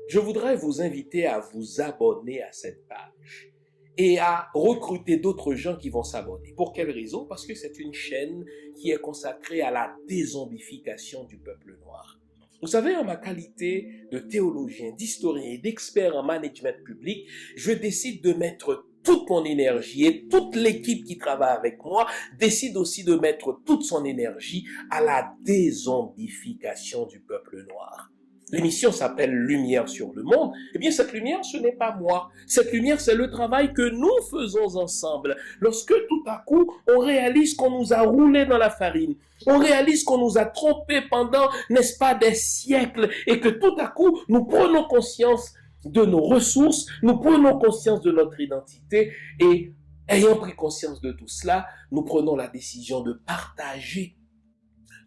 Je voudrais vous inviter à vous abonner à cette page et à recruter d'autres gens qui vont s'abonner. Pour quelle raison? Parce que c'est une chaîne qui est consacrée à la dézombification du peuple noir. Vous savez, en ma qualité de théologien, d'historien et d'expert en management public, je décide de mettre toute mon énergie et toute l'équipe qui travaille avec moi décide aussi de mettre toute son énergie à la dézombification du peuple noir. L'émission s'appelle Lumière sur le monde. Eh bien, cette lumière, ce n'est pas moi. Cette lumière, c'est le travail que nous faisons ensemble. Lorsque tout à coup, on réalise qu'on nous a roulé dans la farine, on réalise qu'on nous a trompés pendant, n'est-ce pas, des siècles, et que tout à coup, nous prenons conscience de nos ressources, nous prenons conscience de notre identité, et ayant pris conscience de tout cela, nous prenons la décision de partager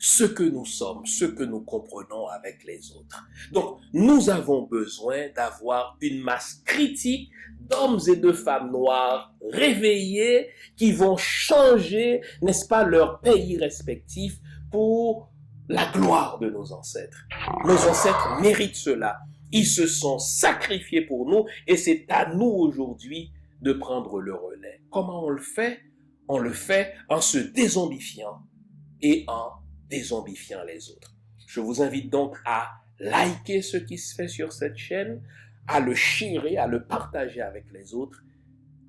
ce que nous sommes, ce que nous comprenons avec les autres. Donc, nous avons besoin d'avoir une masse critique d'hommes et de femmes noirs réveillés qui vont changer, n'est-ce pas, leur pays respectif pour la gloire de nos ancêtres. Nos ancêtres méritent cela. Ils se sont sacrifiés pour nous et c'est à nous aujourd'hui de prendre le relais. Comment on le fait? On le fait en se dézombifiant et en dézombifiant les autres. Je vous invite donc à liker ce qui se fait sur cette chaîne, à le sharer, à le partager avec les autres,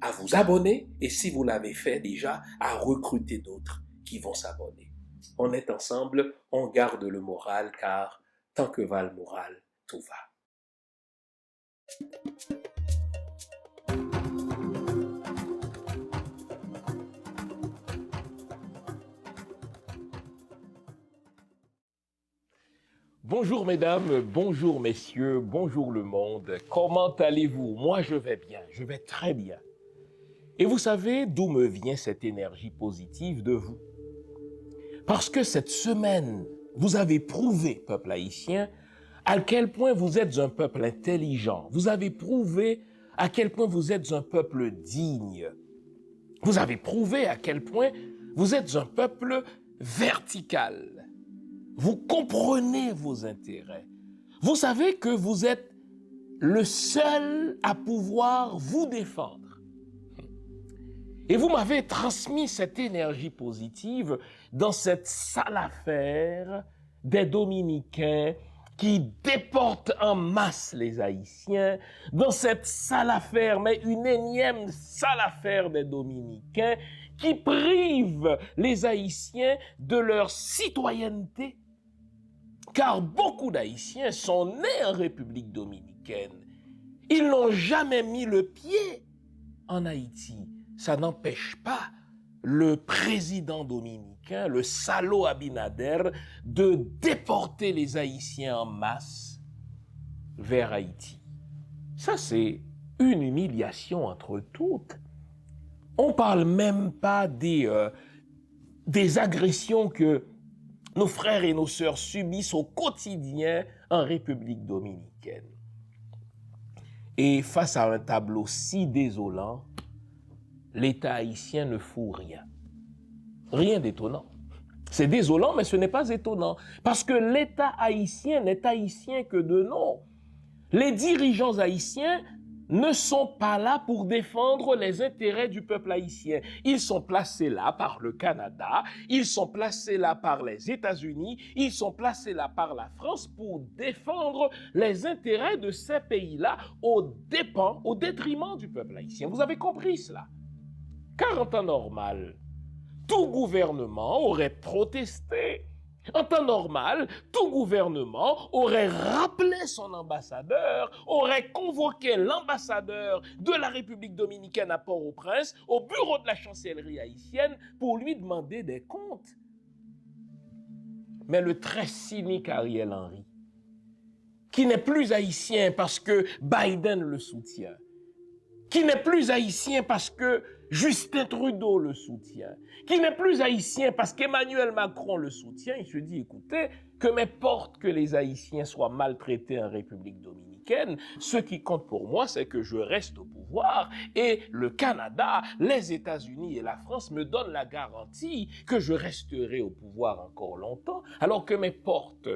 à vous abonner et si vous l'avez fait déjà, à recruter d'autres qui vont s'abonner. On est ensemble, on garde le moral car tant que va le moral, tout va. Bonjour mesdames, bonjour messieurs, bonjour le monde. Comment allez-vous? Moi je vais bien, je vais très bien. Et vous savez d'où me vient cette énergie positive de vous? Parce que cette semaine, vous avez prouvé, peuple haïtien, à quel point vous êtes un peuple intelligent. Vous avez prouvé à quel point vous êtes un peuple digne. Vous avez prouvé à quel point vous êtes un peuple vertical. Vous comprenez vos intérêts. Vous savez que vous êtes le seul à pouvoir vous défendre. Et vous m'avez transmis cette énergie positive dans cette sale affaire des Dominicains qui déportent en masse les Haïtiens, dans cette sale affaire, mais une énième sale affaire des Dominicains qui prive les Haïtiens de leur citoyenneté. Car beaucoup d'Haïtiens sont nés en République dominicaine. Ils n'ont jamais mis le pied en Haïti. Ça n'empêche pas le président dominicain, le salaud Abinader, de déporter les Haïtiens en masse vers Haïti. Ça, c'est une humiliation entre toutes. On ne parle même pas des agressions que nos frères et nos sœurs subissent au quotidien en République dominicaine. Et face à un tableau si désolant, l'État haïtien ne fout rien. Rien d'étonnant. C'est désolant, mais ce n'est pas étonnant. Parce que l'État haïtien n'est haïtien que de nom. Les dirigeants haïtiens ne sont pas là pour défendre les intérêts du peuple haïtien. Ils sont placés là par le Canada, ils sont placés là par les États-Unis, ils sont placés là par la France pour défendre les intérêts de ces pays-là au détriment du peuple haïtien. Vous avez compris cela? Car en temps normal, tout gouvernement aurait protesté. En temps normal, tout gouvernement aurait rappelé son ambassadeur, aurait convoqué l'ambassadeur de la République dominicaine à Port-au-Prince au bureau de la chancellerie haïtienne pour lui demander des comptes. Mais le très cynique Ariel Henry, qui n'est plus haïtien parce que Biden le soutient, qui n'est plus haïtien parce que Justin Trudeau le soutient, qui n'est plus haïtien parce qu'Emmanuel Macron le soutient, il se dit, écoutez, que m'importe que les Haïtiens soient maltraités en République dominicaine, ce qui compte pour moi, c'est que je reste au pouvoir et le Canada, les États-Unis et la France me donnent la garantie que je resterai au pouvoir encore longtemps, alors que m'importe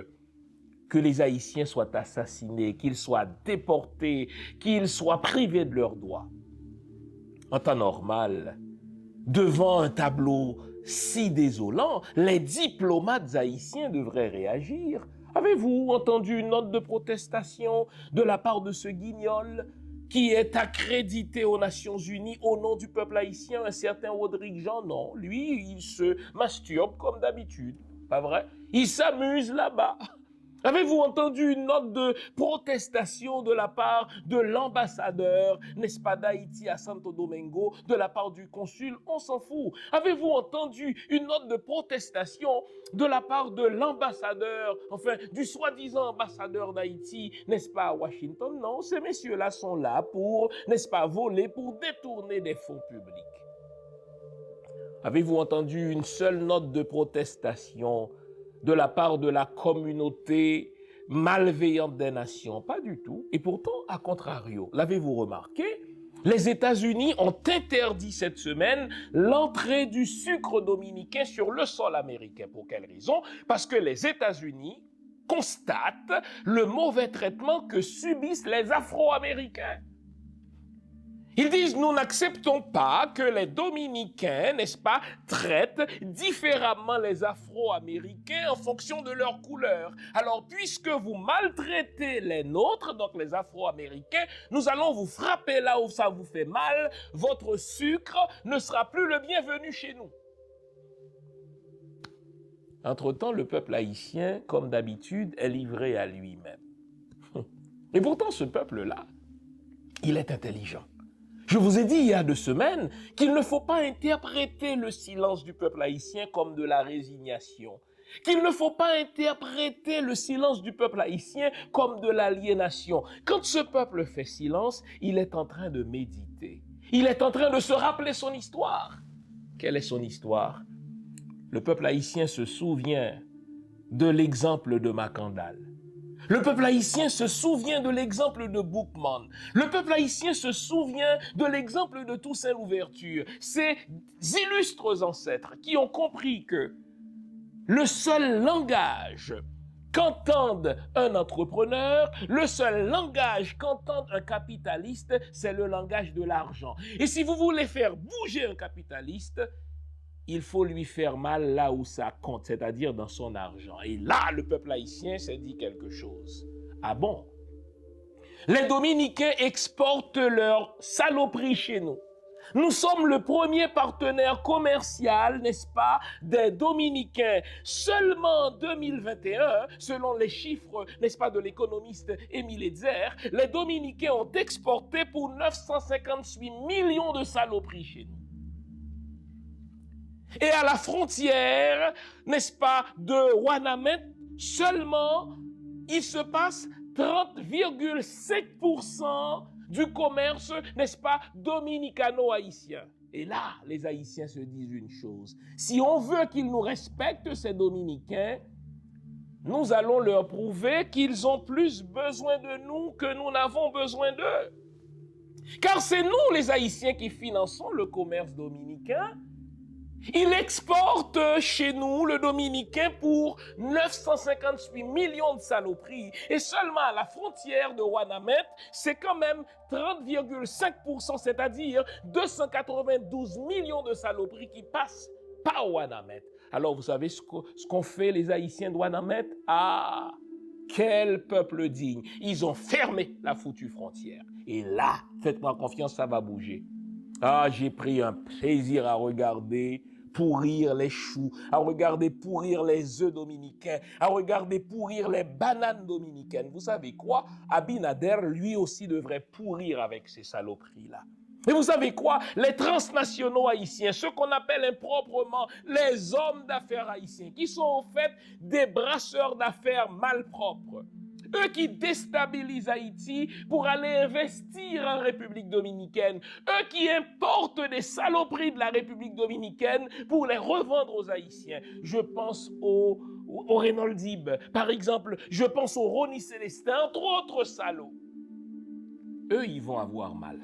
que les Haïtiens soient assassinés, qu'ils soient déportés, qu'ils soient privés de leurs droits. En temps normal, devant un tableau si désolant, les diplomates haïtiens devraient réagir. Avez-vous entendu une note de protestation de la part de ce guignol qui est accrédité aux Nations Unies au nom du peuple haïtien, un certain Rodrigue Jean? Non, lui, il se masturbe comme d'habitude, pas vrai? Il s'amuse là-bas. Avez-vous entendu une note de protestation de la part de l'ambassadeur, n'est-ce pas, d'Haïti à Santo Domingo, de la part du consul? On s'en fout. Avez-vous entendu une note de protestation de la part de l'ambassadeur, enfin, du soi-disant ambassadeur d'Haïti, n'est-ce pas, à Washington? Non, ces messieurs-là sont là pour, n'est-ce pas, voler, pour détourner des fonds publics. Avez-vous entendu une seule note de protestation de la part de la communauté malveillante des nations? Pas du tout. Et pourtant, à contrario, l'avez-vous remarqué? Les États-Unis ont interdit cette semaine l'entrée du sucre dominicain sur le sol américain. Pour quelle raison? Parce que les États-Unis constatent le mauvais traitement que subissent les Afro-Américains. Ils disent, nous n'acceptons pas que les Dominicains, n'est-ce pas, traitent différemment les Afro-Américains en fonction de leur couleur. Alors, puisque vous maltraitez les nôtres, donc les Afro-Américains, nous allons vous frapper là où ça vous fait mal. Votre sucre ne sera plus le bienvenu chez nous. Entre-temps, le peuple haïtien, comme d'habitude, est livré à lui-même. Et pourtant, ce peuple-là, il est intelligent. Je vous ai dit il y a 2 semaines qu'il ne faut pas interpréter le silence du peuple haïtien comme de la résignation, qu'il ne faut pas interpréter le silence du peuple haïtien comme de l'aliénation. Quand ce peuple fait silence, il est en train de méditer. Il est en train de se rappeler son histoire. Quelle est son histoire? Le peuple haïtien se souvient de l'exemple de Macandal. Le peuple haïtien se souvient de l'exemple de Boukman. Le peuple haïtien se souvient de l'exemple de Toussaint Louverture. Ces illustres ancêtres qui ont compris que le seul langage qu'entende un entrepreneur, le seul langage qu'entende un capitaliste, c'est le langage de l'argent. Et si vous voulez faire bouger un capitaliste, il faut lui faire mal là où ça compte, c'est-à-dire dans son argent. Et là, le peuple haïtien s'est dit quelque chose. Ah bon? Les Dominicains exportent leurs saloperies chez nous. Nous sommes le premier partenaire commercial, n'est-ce pas, des Dominicains. Seulement en 2021, selon les chiffres, n'est-ce pas, de l'économiste Émile Edzer, les Dominicains ont exporté pour 958 millions de saloperies chez nous. Et à la frontière, n'est-ce pas, de Ouanamet, seulement, il se passe 30,5% du commerce, n'est-ce pas, dominicano-haïtien. Et là, les Haïtiens se disent une chose. Si on veut qu'ils nous respectent, ces Dominicains, nous allons leur prouver qu'ils ont plus besoin de nous que nous n'avons besoin d'eux. Car c'est nous, les Haïtiens, qui finançons le commerce dominicain. Il exporte chez nous, le Dominicain, pour 958 millions de saloperies. Et seulement à la frontière de Ouanamet, c'est quand même 30,5%, c'est-à-dire 292 millions de saloperies qui passent par Ouanamet. Alors, vous savez ce qu'ont fait les Haïtiens de Ouanamet? Ah, quel peuple digne! Ils ont fermé la foutue frontière. Et là, faites-moi confiance, ça va bouger. Ah, j'ai pris un plaisir à regarder pourrir les choux, à regarder pourrir les œufs dominicains, à regarder pourrir les bananes dominicaines. Vous savez quoi? Abinader, lui aussi, devrait pourrir avec ces saloperies-là. Et vous savez quoi? Les transnationaux haïtiens, ceux qu'on appelle improprement les hommes d'affaires haïtiens, qui sont en fait des brasseurs d'affaires malpropres. eux qui déstabilisent Haïti pour aller investir en République dominicaine, eux qui importent des saloperies de la République dominicaine pour les revendre aux Haïtiens. Je pense au Reynold Dib, par exemple, je pense au Ronnie Célestin, entre autres salauds. Eux, ils vont avoir mal.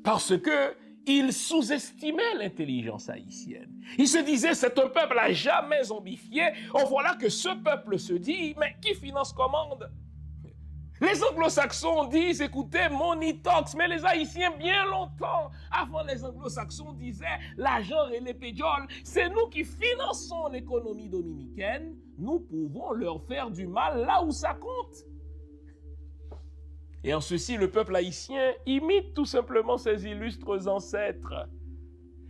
Parce que ils sous-estimaient l'intelligence haïtienne. Ils se disaient, c'est un peuple à jamais zombifié. Oh, voilà que ce peuple se dit, mais qui finance commande? Les anglo-saxons disent, écoutez, money talks, mais les Haïtiens, bien longtemps, avant les anglo-saxons, disaient, l'argent et les pédioles, c'est nous qui finançons l'économie dominicaine, nous pouvons leur faire du mal là où ça compte. Et en ceci, le peuple haïtien imite tout simplement ses illustres ancêtres.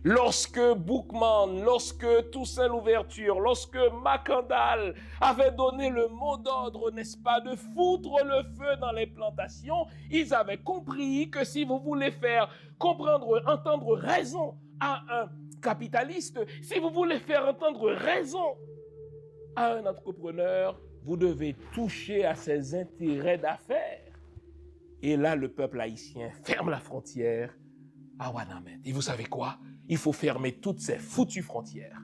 Lorsque Boukman, lorsque Toussaint Louverture, lorsque Macandal avait donné le mot d'ordre, n'est-ce pas, de foutre le feu dans les plantations, ils avaient compris que si vous voulez faire entendre raison à un capitaliste, si vous voulez faire entendre raison à un entrepreneur, vous devez toucher à ses intérêts d'affaires. Et là, le peuple haïtien ferme la frontière à Ouanamène. Et vous savez quoi? Il faut fermer toutes ces foutues frontières.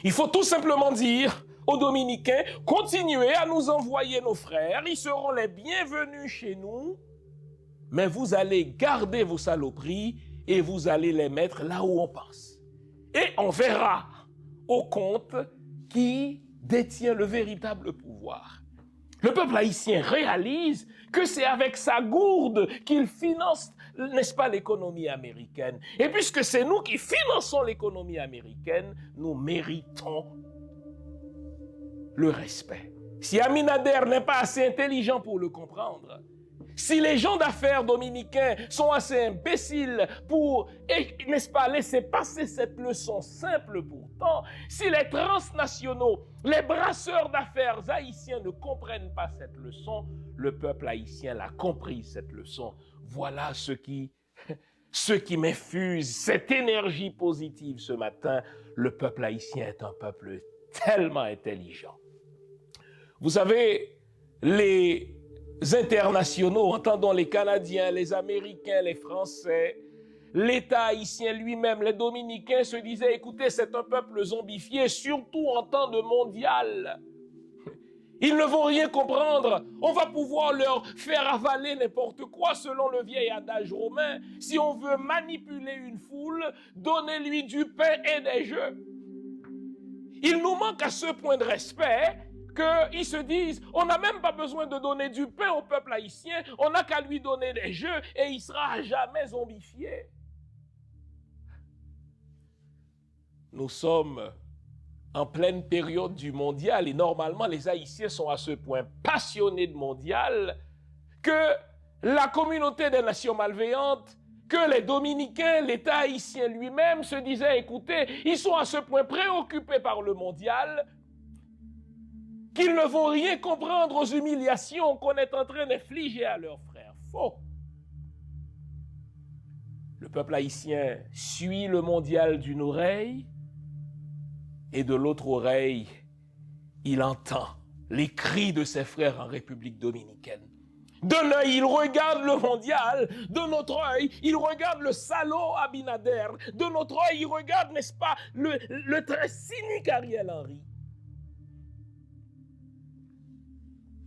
Il faut tout simplement dire aux Dominicains, continuez à nous envoyer nos frères, ils seront les bienvenus chez nous, mais vous allez garder vos saloperies et vous allez les mettre là où on pense. Et on verra au compte qui détient le véritable pouvoir. Le peuple haïtien réalise que c'est avec sa gourde qu'il finance, n'est-ce pas, l'économie américaine. Et puisque c'est nous qui finançons l'économie américaine, nous méritons le respect. Si Abinader n'est pas assez intelligent pour le comprendre, si les gens d'affaires dominicains sont assez imbéciles pour, n'est-ce pas, laisser passer cette leçon simple pourtant, si les transnationaux, les brasseurs d'affaires haïtiens ne comprennent pas cette leçon, le peuple haïtien l'a compris, cette leçon. Voilà ce qui m'infuse cette énergie positive ce matin. Le peuple haïtien est un peuple tellement intelligent. Vous savez, les internationaux, entendons les Canadiens, les Américains, les Français, l'État haïtien lui-même, les Dominicains se disaient, écoutez, c'est un peuple zombifié, surtout en temps de mondial. Ils ne vont rien comprendre. On va pouvoir leur faire avaler n'importe quoi selon le vieil adage romain. Si on veut manipuler une foule, donnez-lui du pain et des jeux. Il nous manque à ce point de respect qu'ils se disent, on n'a même pas besoin de donner du pain au peuple haïtien, on n'a qu'à lui donner des jeux et il sera à jamais zombifié. Nous sommes en pleine période du mondial et normalement les Haïtiens sont à ce point passionnés de mondial que la communauté des nations malveillantes, que les Dominicains, l'État haïtien lui-même se disaient, écoutez, ils sont à ce point préoccupés par le mondial qu'ils ne vont rien comprendre aux humiliations qu'on est en train d'infliger à leurs frères. Faux. Le peuple haïtien suit le mondial d'une oreille et de l'autre oreille, il entend les cris de ses frères en République dominicaine. D'un œil, il regarde le mondial, de notre œil, il regarde le salaud Abinader, de notre œil, il regarde, n'est-ce pas, le très cynique Ariel Henry.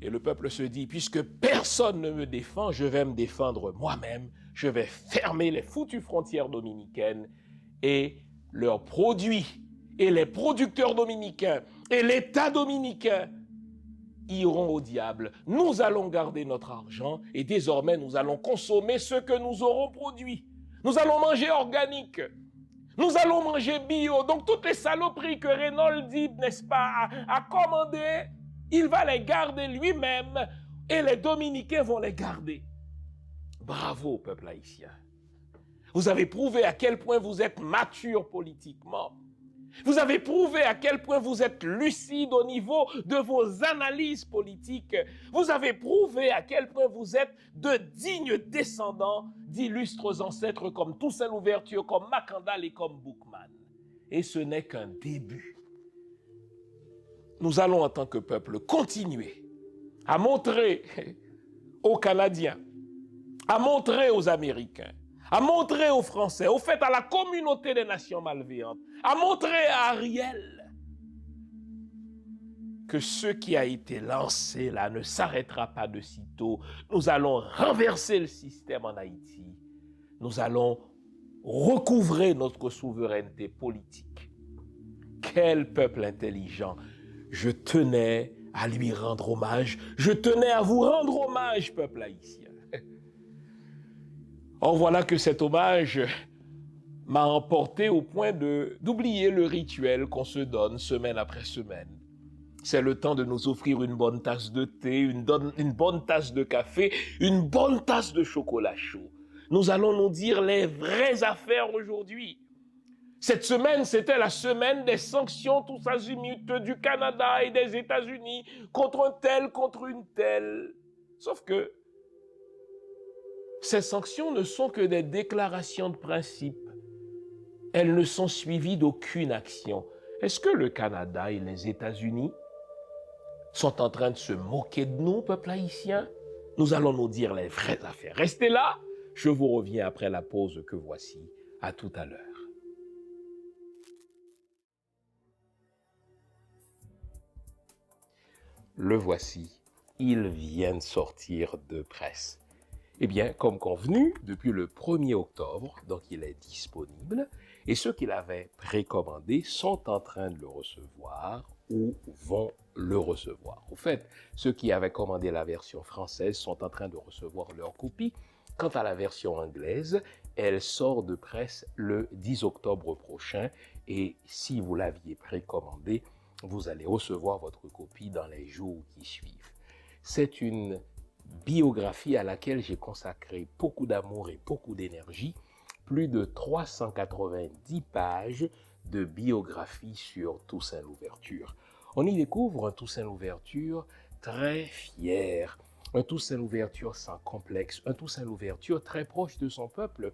Et le peuple se dit, puisque personne ne me défend, je vais me défendre moi-même, je vais fermer les foutues frontières dominicaines et leurs produits et les producteurs dominicains et l'État dominicain iront au diable. Nous allons garder notre argent et désormais nous allons consommer ce que nous aurons produit. Nous allons manger organique. Nous allons manger bio. Donc toutes les saloperies que Reynold Dib, n'est-ce pas, a commandées, il va les garder lui-même et les Dominicains vont les garder. Bravo, peuple haïtien. Vous avez prouvé à quel point vous êtes mature politiquement. Vous avez prouvé à quel point vous êtes lucide au niveau de vos analyses politiques. Vous avez prouvé à quel point vous êtes de dignes descendants d'illustres ancêtres comme Toussaint Louverture, comme Macandal et comme Boukman. Et ce n'est qu'un début. Nous allons en tant que peuple continuer à montrer aux Canadiens, à montrer aux Américains, à montrer aux Français, au fait à la communauté des nations malveillantes, à montrer à Ariel que ce qui a été lancé là ne s'arrêtera pas de sitôt. Nous allons renverser le système en Haïti. Nous allons recouvrer notre souveraineté politique. Quel peuple intelligent! Je tenais à lui rendre hommage. Je tenais à vous rendre hommage, peuple haïtien. Or, voilà que cet hommage m'a emporté au point d'oublier le rituel qu'on se donne semaine après semaine. C'est le temps de nous offrir une bonne tasse de thé, une bonne tasse de café, une bonne tasse de chocolat chaud. Nous allons nous dire les vraies affaires aujourd'hui. Cette semaine, c'était la semaine des sanctions tous azimuts du Canada et des États-Unis contre un tel, contre une telle. Sauf que ces sanctions ne sont que des déclarations de principe. Elles ne sont suivies d'aucune action. Est-ce que le Canada et les États-Unis sont en train de se moquer de nous, peuple haïtien? Nous allons nous dire les vraies affaires. Restez là, je vous reviens après la pause que voici. À tout à l'heure. Le voici, il vient de sortir de presse. Eh bien, comme convenu, depuis le 1er octobre, donc il est disponible, et ceux qui l'avaient précommandé sont en train de le recevoir ou vont le recevoir. Au fait, ceux qui avaient commandé la version française sont en train de recevoir leur copie. Quant à la version anglaise, elle sort de presse le 10 octobre prochain, et si vous l'aviez précommandé, vous allez recevoir votre copie dans les jours qui suivent. C'est une biographie à laquelle j'ai consacré beaucoup d'amour et beaucoup d'énergie, plus de 390 pages de biographie sur Toussaint Louverture. On y découvre un Toussaint Louverture très fier, un Toussaint Louverture sans complexe, un Toussaint Louverture très proche de son peuple.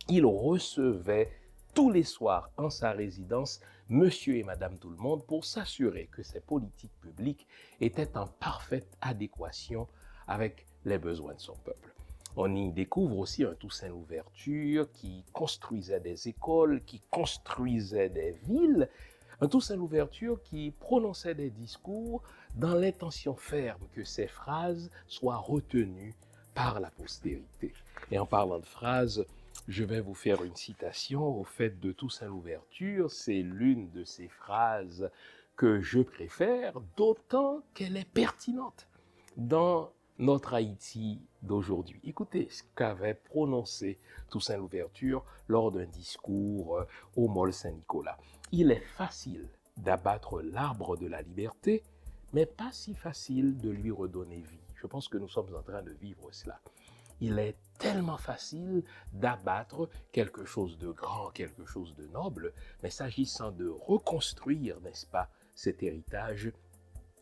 Il recevait tous les soirs en sa résidence Monsieur et Madame Tout-le-Monde pour s'assurer que ses politiques publiques étaient en parfaite adéquation avec les besoins de son peuple. On y découvre aussi un Toussaint Louverture qui construisait des écoles, qui construisait des villes, un Toussaint Louverture qui prononçait des discours dans l'intention ferme que ces phrases soient retenues par la postérité. Et en parlant de phrases, je vais vous faire une citation au fait de Toussaint Louverture. C'est l'une de ces phrases que je préfère, d'autant qu'elle est pertinente dans notre Haïti d'aujourd'hui. Écoutez ce qu'avait prononcé Toussaint Louverture lors d'un discours au Mall Saint-Nicolas. Il est facile d'abattre l'arbre de la liberté, mais pas si facile de lui redonner vie. Je pense que nous sommes en train de vivre cela. Il est tellement facile d'abattre quelque chose de grand, quelque chose de noble, mais s'agissant de reconstruire, n'est-ce pas, cet héritage,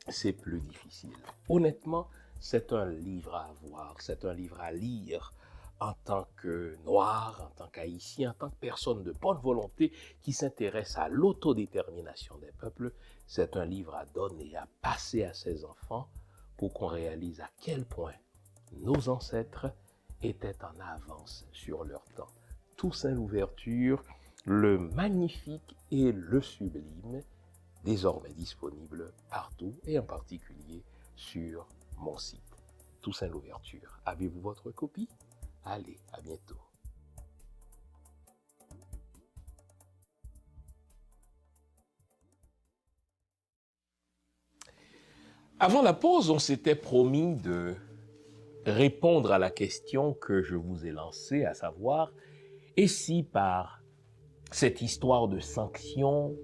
c'est plus difficile. Honnêtement, c'est un livre à avoir, c'est un livre à lire en tant que Noir, en tant qu'Haïtien, en tant que personne de bonne volonté qui s'intéresse à l'autodétermination des peuples. C'est un livre à donner, à passer à ses enfants pour qu'on réalise à quel point nos ancêtres étaient en avance sur leur temps. Toussaint Louverture, le magnifique et le sublime, désormais disponible partout et en particulier sur mon site. Toussaint Louverture. Avez-vous votre copie? Allez, à bientôt. Avant la pause, on s'était promis de répondre à la question que je vous ai lancée, à savoir, et si par cette histoire de sanctions,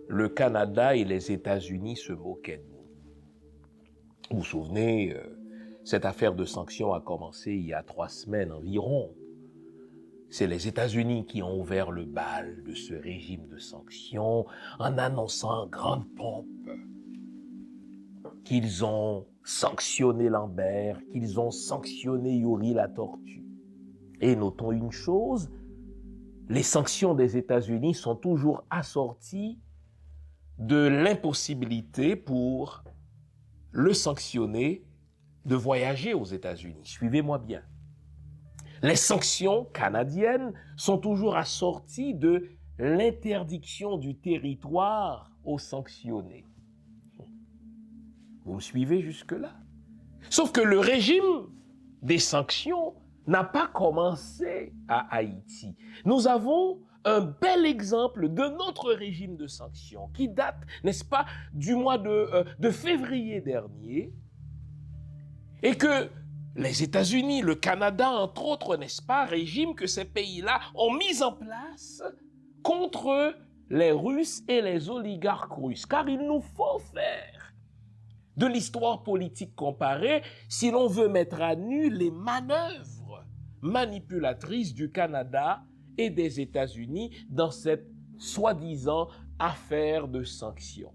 le Canada et les États-Unis se moquaient de nous? Vous vous souvenez, cette affaire de sanctions a commencé il y a 3 semaines environ. C'est les États-Unis qui ont ouvert le bal de ce régime de sanctions en annonçant en grande pompe qu'ils ont sanctionné Lambert, qu'ils ont sanctionné Yuri la tortue. Et notons une chose, les sanctions des États-Unis sont toujours assorties de l'impossibilité pour le sanctionner de voyager aux États-Unis. Suivez-moi bien. Les sanctions canadiennes sont toujours assorties de l'interdiction du territoire aux sanctionnés. Vous me suivez jusque-là? Sauf que le régime des sanctions n'a pas commencé à Haïti. Nous avons un bel exemple de notre régime de sanctions qui date, n'est-ce pas, du mois de février dernier, et que les États-Unis, le Canada, entre autres, n'est-ce pas, régimes que ces pays-là ont mis en place contre les Russes et les oligarques russes. Car il nous faut faire de l'histoire politique comparée si l'on veut mettre à nu les manœuvres manipulatrices du Canada et des États-Unis dans cette soi-disant affaire de sanctions.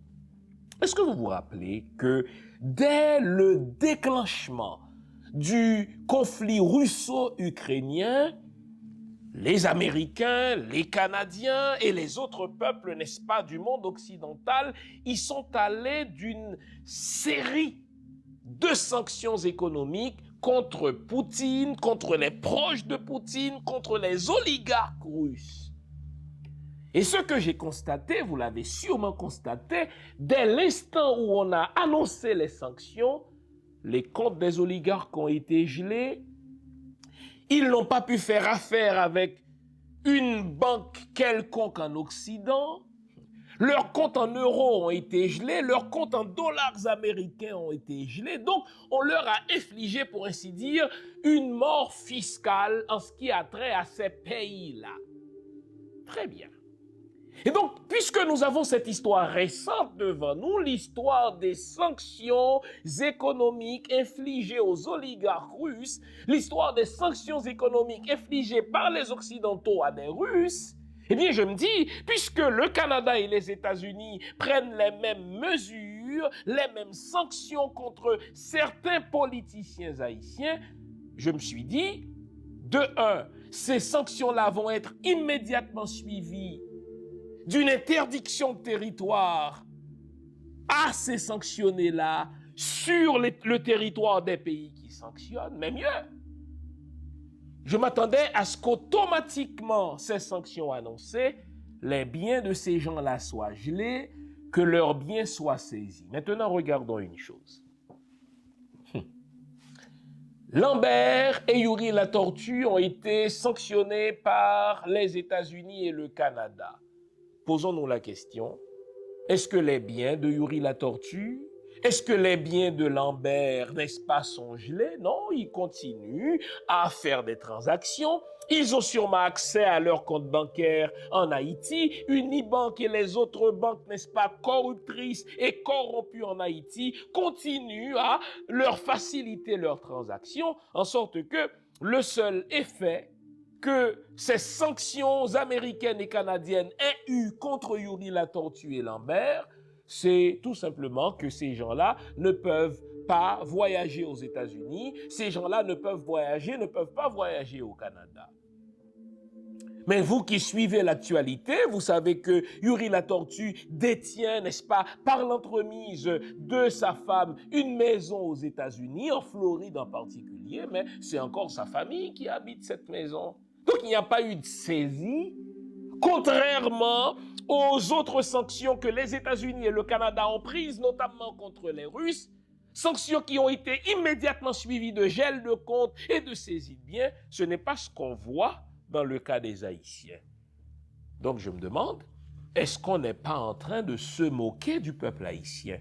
Est-ce que vous vous rappelez que dès le déclenchement du conflit russo-ukrainien, les Américains, les Canadiens et les autres peuples, n'est-ce pas, du monde occidental, y sont allés d'une série de sanctions économiques contre Poutine, contre les proches de Poutine, contre les oligarques russes. Et ce que j'ai constaté, vous l'avez sûrement constaté, dès l'instant où on a annoncé les sanctions, les comptes des oligarques ont été gelés. Ils n'ont pas pu faire affaire avec une banque quelconque en Occident. Leurs comptes en euros ont été gelés, leurs comptes en dollars américains ont été gelés. Donc, on leur a infligé, pour ainsi dire, une mort fiscale en ce qui a trait à ces pays-là. Très bien. Et donc, puisque nous avons cette histoire récente devant nous, l'histoire des sanctions économiques infligées aux oligarques russes, l'histoire des sanctions économiques infligées par les Occidentaux à des Russes, eh bien, je me dis, puisque le Canada et les États-Unis prennent les mêmes mesures, les mêmes sanctions contre certains politiciens haïtiens, je me suis dit, de un, ces sanctions-là vont être immédiatement suivies d'une interdiction de territoire à ces sanctionnés-là sur le territoire des pays qui sanctionnent, mais mieux. Je m'attendais à ce qu'automatiquement, ces sanctions annoncées, les biens de ces gens-là soient gelés, que leurs biens soient saisis. Maintenant, regardons une chose. Lambert et Yuri la Tortue ont été sanctionnés par les États-Unis et le Canada. Posons-nous la question, est-ce que les biens de Yuri la Tortue, est-ce que les biens de Lambert, n'est-ce pas, sont gelés? Non, ils continuent à faire des transactions. Ils ont sûrement accès à leur compte bancaire en Haïti. Unibank et les autres banques, n'est-ce pas, corruptrices et corrompues en Haïti, continuent à leur faciliter leurs transactions, en sorte que le seul effet que ces sanctions américaines et canadiennes aient eu contre Yuri la Tortue et Lambert, c'est tout simplement que ces gens-là ne peuvent pas voyager aux États-Unis, ces gens-là ne peuvent pas voyager au Canada. Mais vous qui suivez l'actualité, vous savez que Yuri la Tortue détient, n'est-ce pas, par l'entremise de sa femme, une maison aux États-Unis, en Floride en particulier, mais c'est encore sa famille qui habite cette maison. Donc il n'y a pas eu de saisie, contrairement aux autres sanctions que les États-Unis et le Canada ont prises, notamment contre les Russes, sanctions qui ont été immédiatement suivies de gel de comptes et de saisie de biens. Ce n'est pas ce qu'on voit dans le cas des Haïtiens. Donc je me demande, est-ce qu'on n'est pas en train de se moquer du peuple haïtien?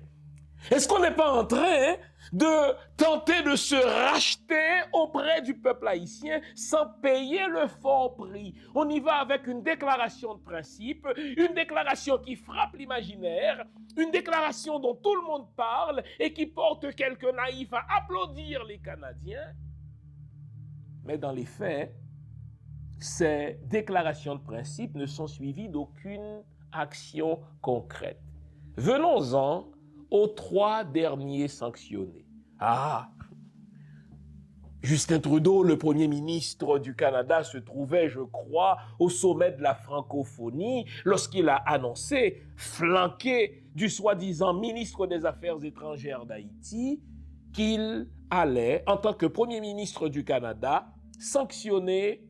Est-ce qu'on n'est pas en train de tenter de se racheter auprès du peuple haïtien sans payer le fort prix? On y va avec une déclaration de principe, une déclaration qui frappe l'imaginaire, une déclaration dont tout le monde parle et qui porte quelques naïfs à applaudir les Canadiens. Mais dans les faits, ces déclarations de principe ne sont suivies d'aucune action concrète. Venons-en aux 3 derniers sanctionnés. Justin Trudeau, le premier ministre du Canada, se trouvait, je crois, au sommet de la francophonie lorsqu'il a annoncé, flanqué du soi-disant ministre des Affaires étrangères d'Haïti, qu'il allait, en tant que premier ministre du Canada, sanctionner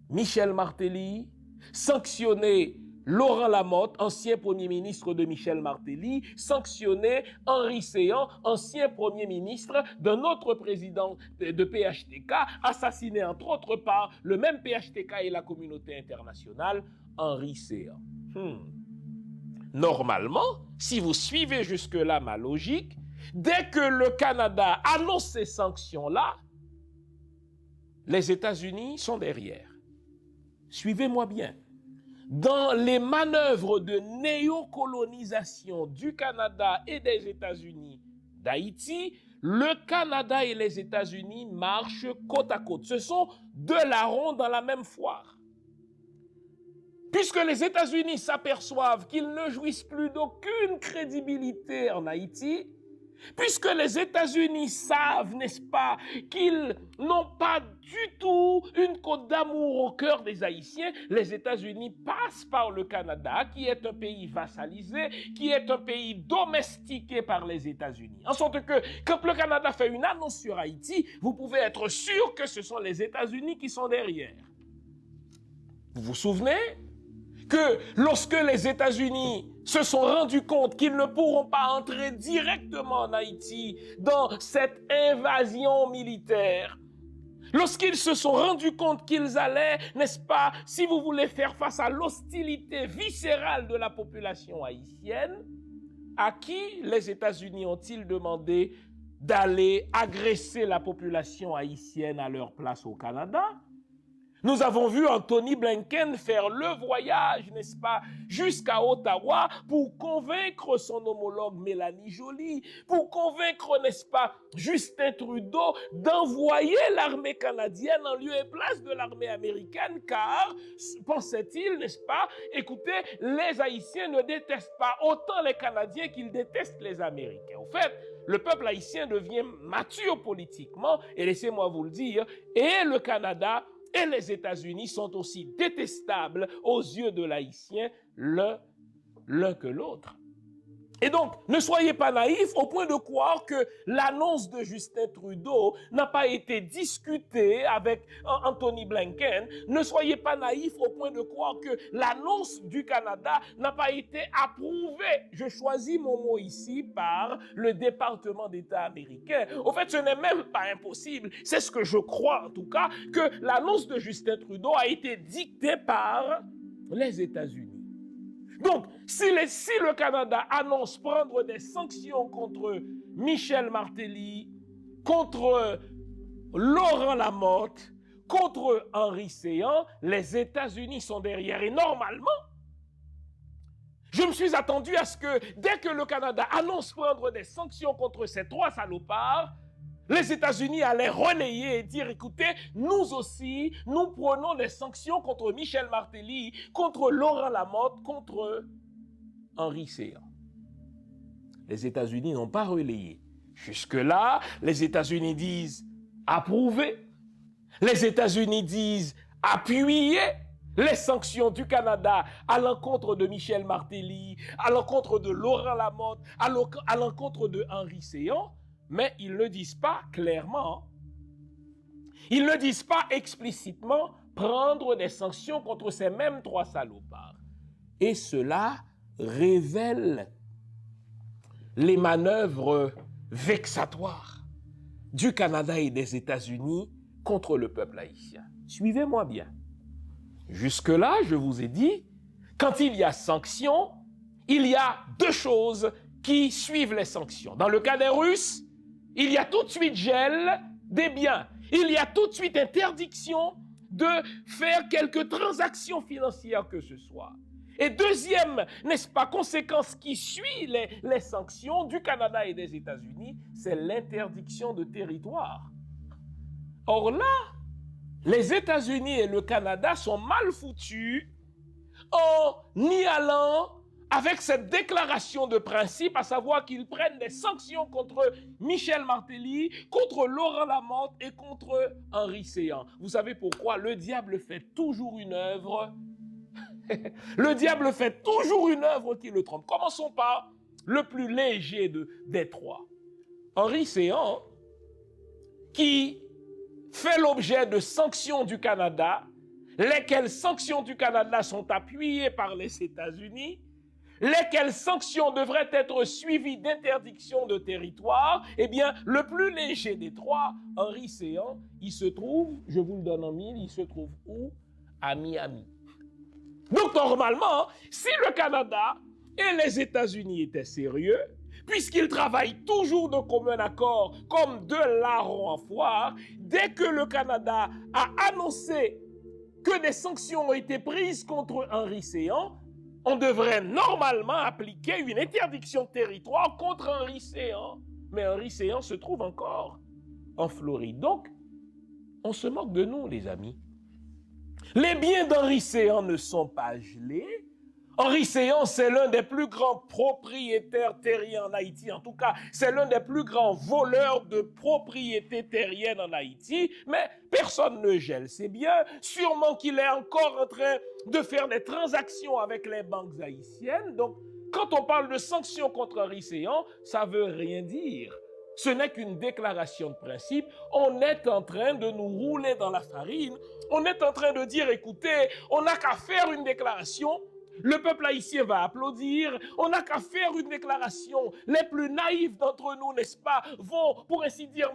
Michel Martelly, sanctionner Laurent Lamotte, ancien premier ministre de Michel Martelly, sanctionner Henri Séan, ancien premier ministre d'un autre président de PHTK, assassiné entre autres par le même PHTK et la communauté internationale, Henri Séan. Normalement, si vous suivez jusque-là ma logique, dès que le Canada annonce ces sanctions-là, les États-Unis sont derrière. Suivez-moi bien. Dans les manœuvres de néocolonisation du Canada et des États-Unis d'Haïti, le Canada et les États-Unis marchent côte à côte. Ce sont deux larrons dans la même foire. Puisque les États-Unis s'aperçoivent qu'ils ne jouissent plus d'aucune crédibilité en Haïti, puisque les États-Unis savent, n'est-ce pas, qu'ils n'ont pas du tout une cote d'amour au cœur des Haïtiens, les États-Unis passent par le Canada, qui est un pays vassalisé, qui est un pays domestiqué par les États-Unis. En sorte que, quand le Canada fait une annonce sur Haïti, vous pouvez être sûr que ce sont les États-Unis qui sont derrière. Vous vous souvenez que lorsque les États-Unis se sont rendus compte qu'ils ne pourront pas entrer directement en Haïti dans cette invasion militaire, lorsqu'ils se sont rendus compte qu'ils allaient, n'est-ce pas, si vous voulez faire face à l'hostilité viscérale de la population haïtienne, à qui les États-Unis ont-ils demandé d'aller agresser la population haïtienne à leur place au Canada? Nous avons vu Anthony Blinken faire le voyage, n'est-ce pas, jusqu'à Ottawa pour convaincre son homologue Mélanie Joly, pour convaincre, n'est-ce pas, Justin Trudeau d'envoyer l'armée canadienne en lieu et place de l'armée américaine, car, pensait-il, n'est-ce pas, écoutez, les Haïtiens ne détestent pas autant les Canadiens qu'ils détestent les Américains. En fait, le peuple haïtien devient mature politiquement, et laissez-moi vous le dire, et le Canada et les États-Unis sont aussi détestables aux yeux de l'Haïtien l'un que l'autre. Et donc, ne soyez pas naïfs au point de croire que l'annonce de Justin Trudeau n'a pas été discutée avec Anthony Blinken. Ne soyez pas naïfs au point de croire que l'annonce du Canada n'a pas été approuvée. Je choisis mon mot ici par le département d'État américain. Au fait, ce n'est même pas impossible. C'est ce que je crois en tout cas, que l'annonce de Justin Trudeau a été dictée par les États-Unis. Donc, si le Canada annonce prendre des sanctions contre Michel Martelly, contre Laurent Lamotte, contre Henri Séan, les États-Unis sont derrière. Et normalement, je me suis attendu à ce que, dès que le Canada annonce prendre des sanctions contre ces trois salopards, les États-Unis allaient relayer et dire, écoutez, nous aussi, nous prenons des sanctions contre Michel Martelly, contre Laurent Lamotte, contre Henri Séan. Les États-Unis n'ont pas relayé. Jusque-là, les États-Unis disent approuver. Les États-Unis disent appuyer les sanctions du Canada à l'encontre de Michel Martelly, à l'encontre de Laurent Lamotte, à l'encontre de Henri Séan. Mais ils ne le disent pas clairement. Ils ne disent pas explicitement prendre des sanctions contre ces mêmes trois salopards. Et cela révèle les manœuvres vexatoires du Canada et des États-Unis contre le peuple haïtien. Suivez-moi bien. Jusque-là, je vous ai dit, quand il y a sanctions, il y a deux choses qui suivent les sanctions. Dans le cas des Russes, il y a tout de suite gel des biens. Il y a tout de suite interdiction de faire quelque transaction financière que ce soit. Et deuxième, n'est-ce pas, conséquence qui suit les sanctions du Canada et des États-Unis, c'est l'interdiction de territoire. Or là, les États-Unis et le Canada sont mal foutus en y allant avec cette déclaration de principe, à savoir qu'ils prennent des sanctions contre Michel Martelly, contre Laurent Lamotte et contre Henri Séan. Vous savez pourquoi? Le diable fait toujours une œuvre. Le diable fait toujours une œuvre qui le trompe. Commençons par le plus léger des trois. Henri Séan, qui fait l'objet de sanctions du Canada, lesquelles sanctions du Canada sont appuyées par les États-Unis, lesquelles sanctions devraient être suivies d'interdiction de territoire, eh bien, le plus léger des trois, Henri Séan, il se trouve, je vous le donne en mille, il se trouve où? À Miami. Donc, normalement, si le Canada et les États-Unis étaient sérieux, puisqu'ils travaillent toujours de commun accord comme deux larrons en foire, dès que le Canada a annoncé que des sanctions ont été prises contre Henri Séan, on devrait normalement appliquer une interdiction de territoire contre Henri Séan. Mais Henri Séan se trouve encore en Floride. Donc, on se moque de nous, les amis. Les biens d'Henri Séan ne sont pas gelés. Henri Séan, c'est l'un des plus grands propriétaires terriens en Haïti. En tout cas, c'est l'un des plus grands voleurs de propriétés terriennes en Haïti. Mais personne ne gèle ses biens. Sûrement qu'il est encore en train de faire des transactions avec les banques haïtiennes. Donc, quand on parle de sanctions contre Henri Séan, ça ne veut rien dire. Ce n'est qu'une déclaration de principe. On est en train de nous rouler dans la farine. On est en train de dire, écoutez, on n'a qu'à faire une déclaration. Le peuple haïtien va applaudir. On n'a qu'à faire une déclaration. Les plus naïfs d'entre nous, n'est-ce pas, vont, pour ainsi dire,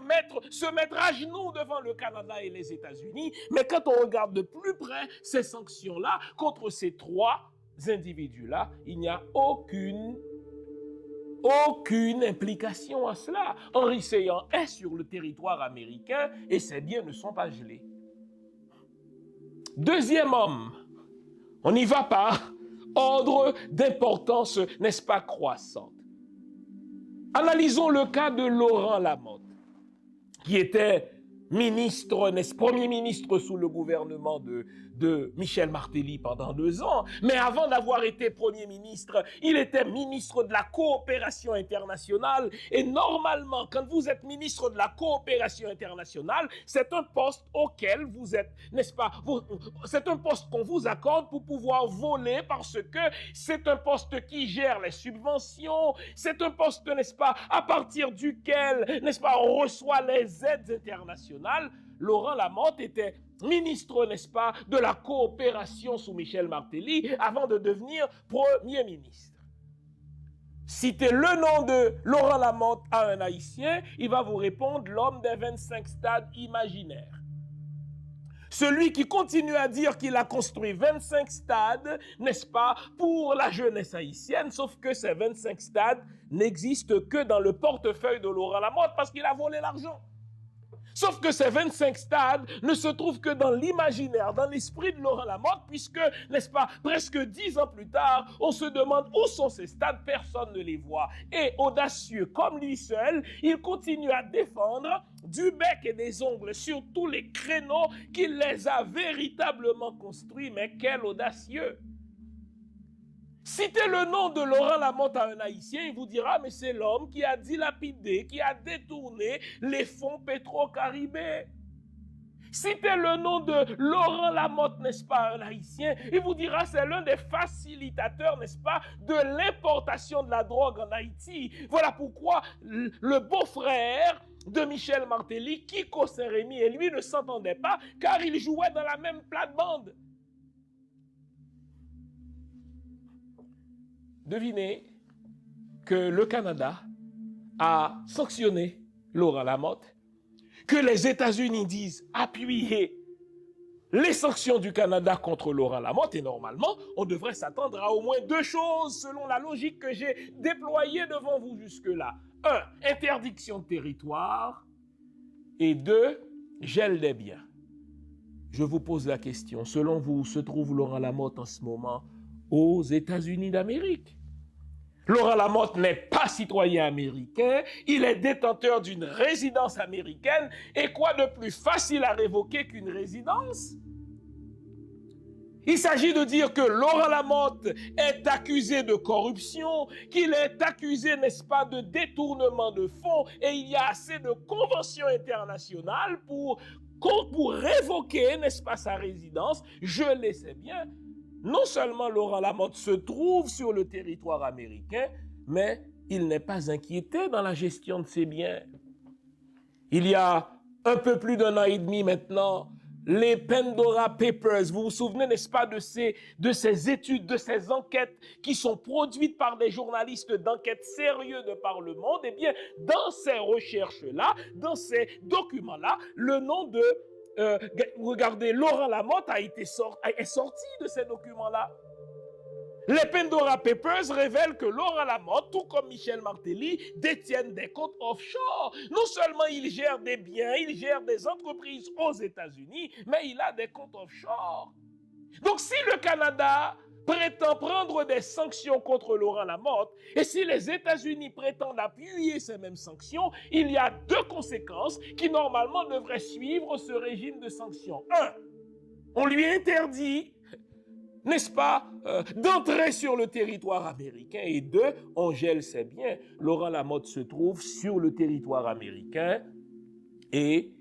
se mettre à genoux devant le Canada et les États-Unis. Mais quand on regarde de plus près ces sanctions-là, contre ces trois individus-là, il n'y a aucune implication à cela. Henri Séan est sur le territoire américain et ses biens ne sont pas gelés. Deuxième homme, on y va par ordre d'importance, n'est-ce pas, croissante. Analysons le cas de Laurent Lamotte, qui était premier ministre sous le gouvernement de Michel Martelly pendant 2 ans. Mais avant d'avoir été premier ministre, il était ministre de la coopération internationale. Et normalement, quand vous êtes ministre de la coopération internationale, c'est un poste auquel vous êtes, n'est-ce pas, c'est un poste qu'on vous accorde pour pouvoir voler parce que c'est un poste qui gère les subventions, c'est un poste, n'est-ce pas, à partir duquel, n'est-ce pas, on reçoit les aides internationales. Laurent Lamotte était ministre, n'est-ce pas, de la coopération sous Michel Martelly avant de devenir premier ministre. Citez le nom de Laurent Lamotte à un Haïtien, il va vous répondre l'homme des 25 stades imaginaires. Celui qui continue à dire qu'il a construit 25 stades, n'est-ce pas, pour la jeunesse haïtienne, sauf que ces 25 stades n'existent que dans le portefeuille de Laurent Lamotte parce qu'il a volé l'argent. Sauf que ces 25 stades ne se trouvent que dans l'imaginaire, dans l'esprit de Laurent Lamotte, puisque, n'est-ce pas, presque 10 ans plus tard, on se demande où sont ces stades, personne ne les voit. Et audacieux comme lui seul, il continue à défendre du bec et des ongles sur tous les créneaux qu'il les a véritablement construits. Mais quel audacieux! Citez le nom de Laurent Lamotte à un Haïtien, il vous dira, mais c'est l'homme qui a dilapidé, qui a détourné les fonds pétro-caribés. Citez le nom de Laurent Lamotte, n'est-ce pas, un Haïtien, il vous dira, c'est l'un des facilitateurs, n'est-ce pas, de l'importation de la drogue en Haïti. Voilà pourquoi le beau-frère de Michel Martelly, Kiko Saint-Rémy, et lui ne s'entendaient pas, car ils jouaient dans la même plate-bande. Devinez que le Canada a sanctionné Laurent Lamotte, que les États-Unis disent appuyer les sanctions du Canada contre Laurent Lamotte, et normalement, on devrait s'attendre à au moins 2 choses selon la logique que j'ai déployée devant vous jusque-là. 1. Interdiction de territoire, et 2. Gel des biens. Je vous pose la question, selon vous, où se trouve Laurent Lamotte en ce moment? Aux États-Unis d'Amérique. Laurent Lamotte n'est pas citoyen américain, il est détenteur d'une résidence américaine, et quoi de plus facile à révoquer qu'une résidence? Il s'agit de dire que Laurent Lamotte est accusé de corruption, qu'il est accusé, n'est-ce pas, de détournement de fonds, et il y a assez de conventions internationales pour révoquer, n'est-ce pas, sa résidence. Je le sais bien. Non seulement Laurent Lamotte se trouve sur le territoire américain, mais il n'est pas inquiété dans la gestion de ses biens. Il y a un peu plus d'1 an et demi maintenant, les Pandora Papers, vous vous souvenez, n'est-ce pas, de ces études, de ces enquêtes qui sont produites par des journalistes d'enquête sérieux de par le monde. Eh bien, dans ces recherches-là, dans ces documents-là, le nom de, regardez, Laurent Lamotte est sorti de ces documents-là. Les Pandora Papers révèlent que Laurent Lamotte, tout comme Michel Martelly, détiennent des comptes offshore. Non seulement il gère des biens, il gère des entreprises aux États-Unis, mais il a des comptes offshore. Donc si le Canada prétend prendre des sanctions contre Laurent Lamotte, et si les États-Unis prétendent appuyer ces mêmes sanctions, il y a 2 conséquences qui normalement devraient suivre ce régime de sanctions. 1, on lui interdit, n'est-ce pas, d'entrer sur le territoire américain. Et 2, on gèle ses biens. Laurent Lamotte se trouve sur le territoire américain et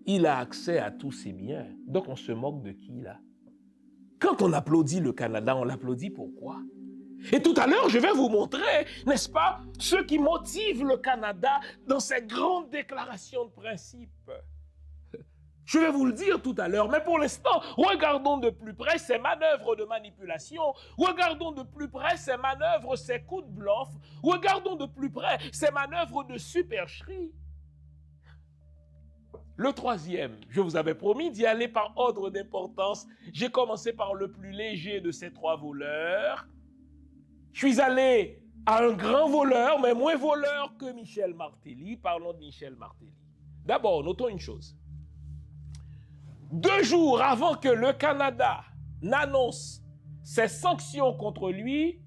il a accès à tous ses biens. Donc on se moque de qui là? Quand on applaudit le Canada, on l'applaudit pourquoi? Et tout à l'heure, je vais vous montrer, n'est-ce pas, ce qui motive le Canada dans ses grandes déclarations de principe. Je vais vous le dire tout à l'heure, mais pour l'instant, regardons de plus près ces manœuvres de manipulation, regardons de plus près ces manœuvres, ces coups de bluff, regardons de plus près ces manœuvres de supercherie. Le 3e, je vous avais promis d'y aller par ordre d'importance. J'ai commencé par le plus léger de ces 3 voleurs. Je suis allé à un grand voleur, mais moins voleur que Michel Martelly. Parlons de Michel Martelly. D'abord, notons une chose. 2 jours avant que le Canada n'annonce ses sanctions contre lui,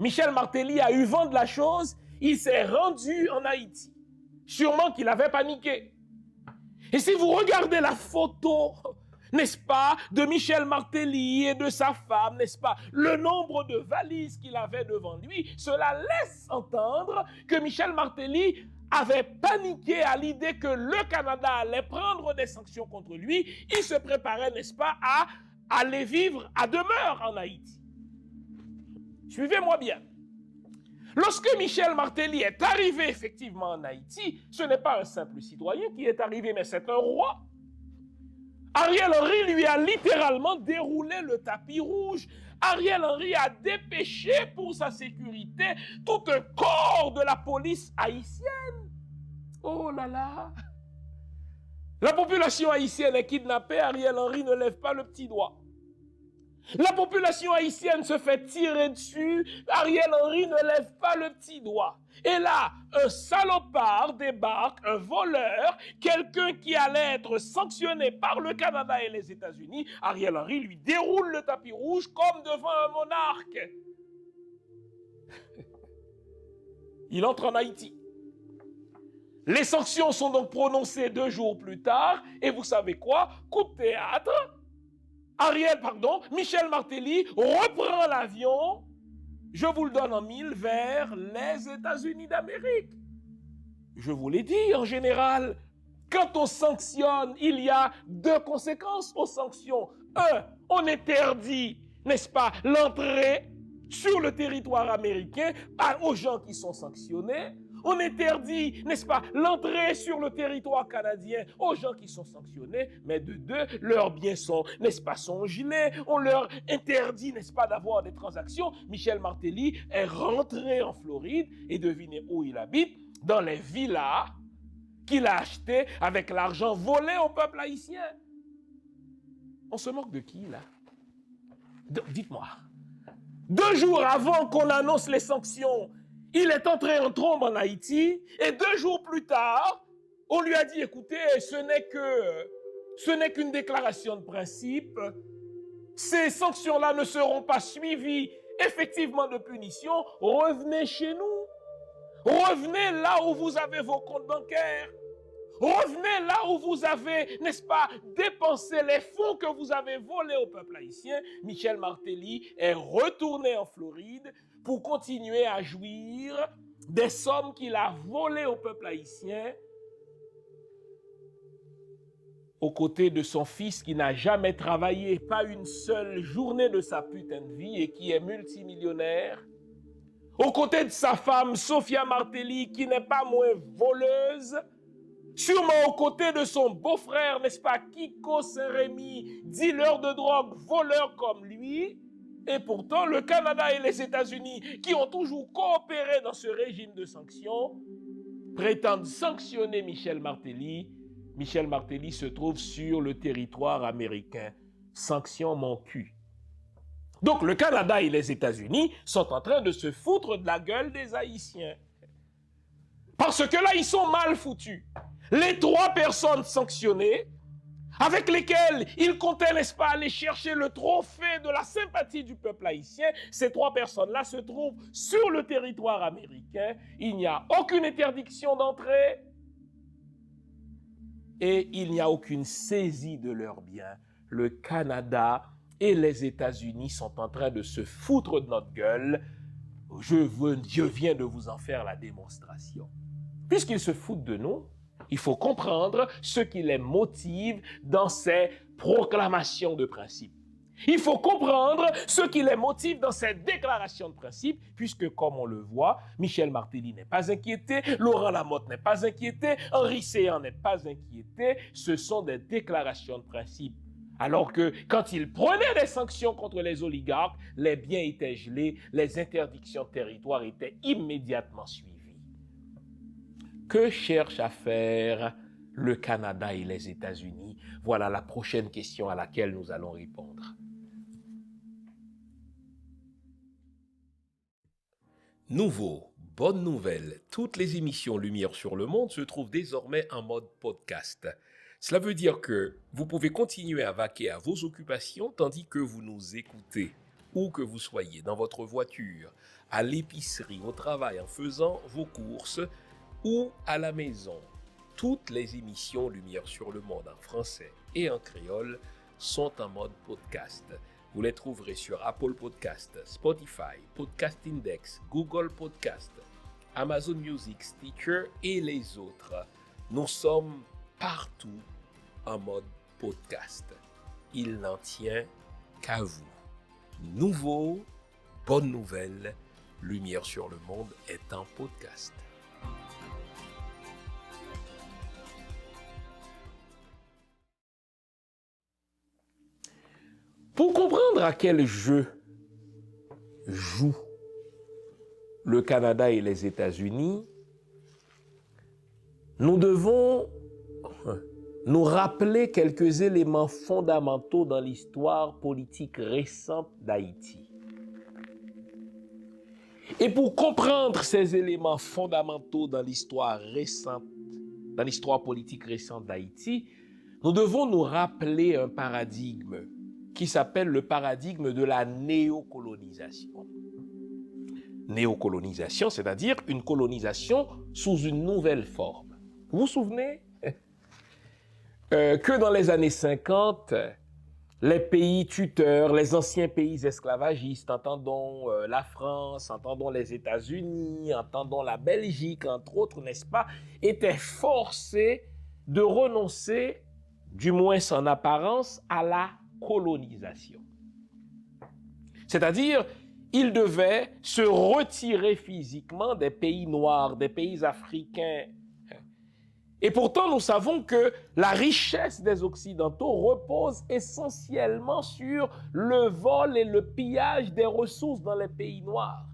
Michel Martelly a eu vent de la chose, il s'est rendu en Haïti. Sûrement qu'il avait paniqué. Et si vous regardez la photo, n'est-ce pas, de Michel Martelly et de sa femme, n'est-ce pas, le nombre de valises qu'il avait devant lui, cela laisse entendre que Michel Martelly avait paniqué à l'idée que le Canada allait prendre des sanctions contre lui. Il se préparait, n'est-ce pas, à aller vivre à demeure en Haïti. Suivez-moi bien. Lorsque Michel Martelly est arrivé effectivement en Haïti, ce n'est pas un simple citoyen qui est arrivé, mais c'est un roi. Ariel Henry lui a littéralement déroulé le tapis rouge. Ariel Henry a dépêché pour sa sécurité tout un corps de la police haïtienne. Oh là là! La population haïtienne est kidnappée, Ariel Henry ne lève pas le petit doigt. La population haïtienne se fait tirer dessus, Ariel Henry ne lève pas le petit doigt. Et là, un salopard débarque, un voleur, quelqu'un qui allait être sanctionné par le Canada et les États-Unis. Ariel Henry lui déroule le tapis rouge comme devant un monarque. Il entre en Haïti. Les sanctions sont donc prononcées 2 jours plus tard. Et vous savez quoi? Coup de théâtre. Michel Martelly reprend l'avion, je vous le donne en 1000, vers les États-Unis d'Amérique. Je vous l'ai dit, en général, quand on sanctionne, il y a 2 conséquences aux sanctions. 1, on interdit, n'est-ce pas, l'entrée sur le territoire américain aux gens qui sont sanctionnés. On interdit, n'est-ce pas, l'entrée sur le territoire canadien aux gens qui sont sanctionnés, mais de 2, leurs biens sont, n'est-ce pas, sont gelés. On leur interdit, n'est-ce pas, d'avoir des transactions. Michel Martelly est rentré en Floride et devinez où il habite? Dans les villas qu'il a achetées avec l'argent volé au peuple haïtien. On se moque de qui, là? Dites-moi. 2 jours avant qu'on annonce les sanctions, il est entré en trombe en Haïti et 2 jours plus tard, on lui a dit, écoutez, ce n'est qu'une déclaration de principe. Ces sanctions-là ne seront pas suivies effectivement de punition. Revenez chez nous. Revenez là où vous avez vos comptes bancaires. Revenez là où vous avez, n'est-ce pas, dépensé les fonds que vous avez volés au peuple haïtien. Michel Martelly est retourné en Floride pour continuer à jouir des sommes qu'il a volées au peuple haïtien aux côtés de son fils qui n'a jamais travaillé, pas une seule journée de sa putain de vie et qui est multimillionnaire. Aux côtés de sa femme, Sophia Martelly, qui n'est pas moins voleuse. Sûrement aux côtés de son beau-frère, n'est-ce pas, Kiko Saint-Rémy, dealer de drogue, voleur comme lui. Et pourtant, le Canada et les États-Unis, qui ont toujours coopéré dans ce régime de sanctions, prétendent sanctionner Michel Martelly. Michel Martelly se trouve sur le territoire américain. Sanction mon cul. Donc le Canada et les États-Unis sont en train de se foutre de la gueule des Haïtiens. Parce que là, ils sont mal foutus. Les 3 personnes sanctionnées, avec lesquelles ils comptaient, n'est-ce pas, aller chercher le trophée de la sympathie du peuple haïtien, ces 3 personnes-là se trouvent sur le territoire américain. Il n'y a aucune interdiction d'entrée et il n'y a aucune saisie de leurs biens. Le Canada et les États-Unis sont en train de se foutre de notre gueule. Je viens de vous en faire la démonstration. Puisqu'ils se foutent de nous, il faut comprendre ce qui les motive dans ces proclamations de principe. Il faut comprendre ce qui les motive dans ces déclarations de principe, puisque, comme on le voit, Michel Martelly n'est pas inquiété, Laurent Lamotte n'est pas inquiété, Henri Séan n'est pas inquiété. Ce sont des déclarations de principe. Alors que, quand ils prenaient des sanctions contre les oligarques, les biens étaient gelés, les interdictions de territoire étaient immédiatement suivies. Que cherchent à faire le Canada et les États-Unis? Voilà la prochaine question à laquelle nous allons répondre. Nouveau, bonne nouvelle, toutes les émissions Lumière sur le Monde se trouvent désormais en mode podcast. Cela veut dire que vous pouvez continuer à vaquer à vos occupations tandis que vous nous écoutez, où que vous soyez, dans votre voiture, à l'épicerie, au travail, en faisant vos courses ou à la maison. Toutes les émissions Lumière sur le Monde en français et en créole sont en mode podcast. Vous les trouverez sur Apple Podcast, Spotify, Podcast Index, Google Podcast, Amazon Music, Stitcher et les autres. Nous sommes partout en mode podcast. Il n'en tient qu'à vous. Nouveau, bonne nouvelle, Lumière sur le Monde est en podcast. Pour comprendre à quel jeu jouent le Canada et les États-Unis, nous devons nous rappeler quelques éléments fondamentaux dans l'histoire politique récente d'Haïti. Et pour comprendre ces éléments fondamentaux dans l'histoire récente, dans l'histoire politique récente d'Haïti, nous devons nous rappeler un paradigme qui s'appelle le paradigme de la néocolonisation. Néocolonisation, c'est-à-dire une colonisation sous une nouvelle forme. Vous vous souvenez que dans les années 50, les pays tuteurs, les anciens pays esclavagistes, entendons la France, entendons les États-Unis, entendons la Belgique, entre autres, n'est-ce pas, étaient forcés de renoncer, du moins en apparence, à la colonisation. C'est-à-dire, ils devaient se retirer physiquement des pays noirs, des pays africains. Et pourtant, nous savons que la richesse des Occidentaux repose essentiellement sur le vol et le pillage des ressources dans les pays noirs.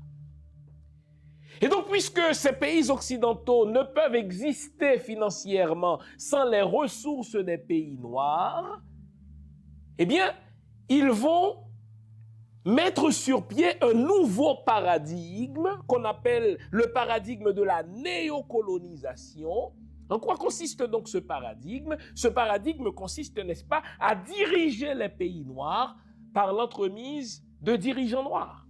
Et donc, puisque ces pays occidentaux ne peuvent exister financièrement sans les ressources des pays noirs, eh bien, ils vont mettre sur pied un nouveau paradigme qu'on appelle le paradigme de la néocolonisation. En quoi consiste donc ce paradigme? Ce paradigme consiste, n'est-ce pas, à diriger les pays noirs par l'entremise de dirigeants noirs.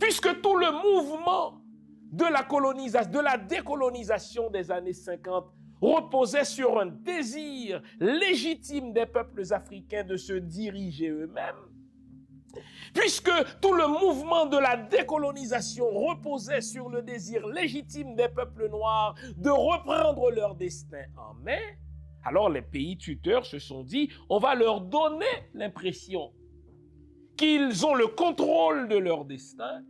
Puisque tout le mouvement de la colonisation, de la décolonisation des années 50 reposait sur un désir légitime des peuples africains de se diriger eux-mêmes, puisque tout le mouvement de la décolonisation reposait sur le désir légitime des peuples noirs de reprendre leur destin en main, alors les pays tuteurs se sont dit, on va leur donner l'impression qu'ils ont le contrôle de leur destin,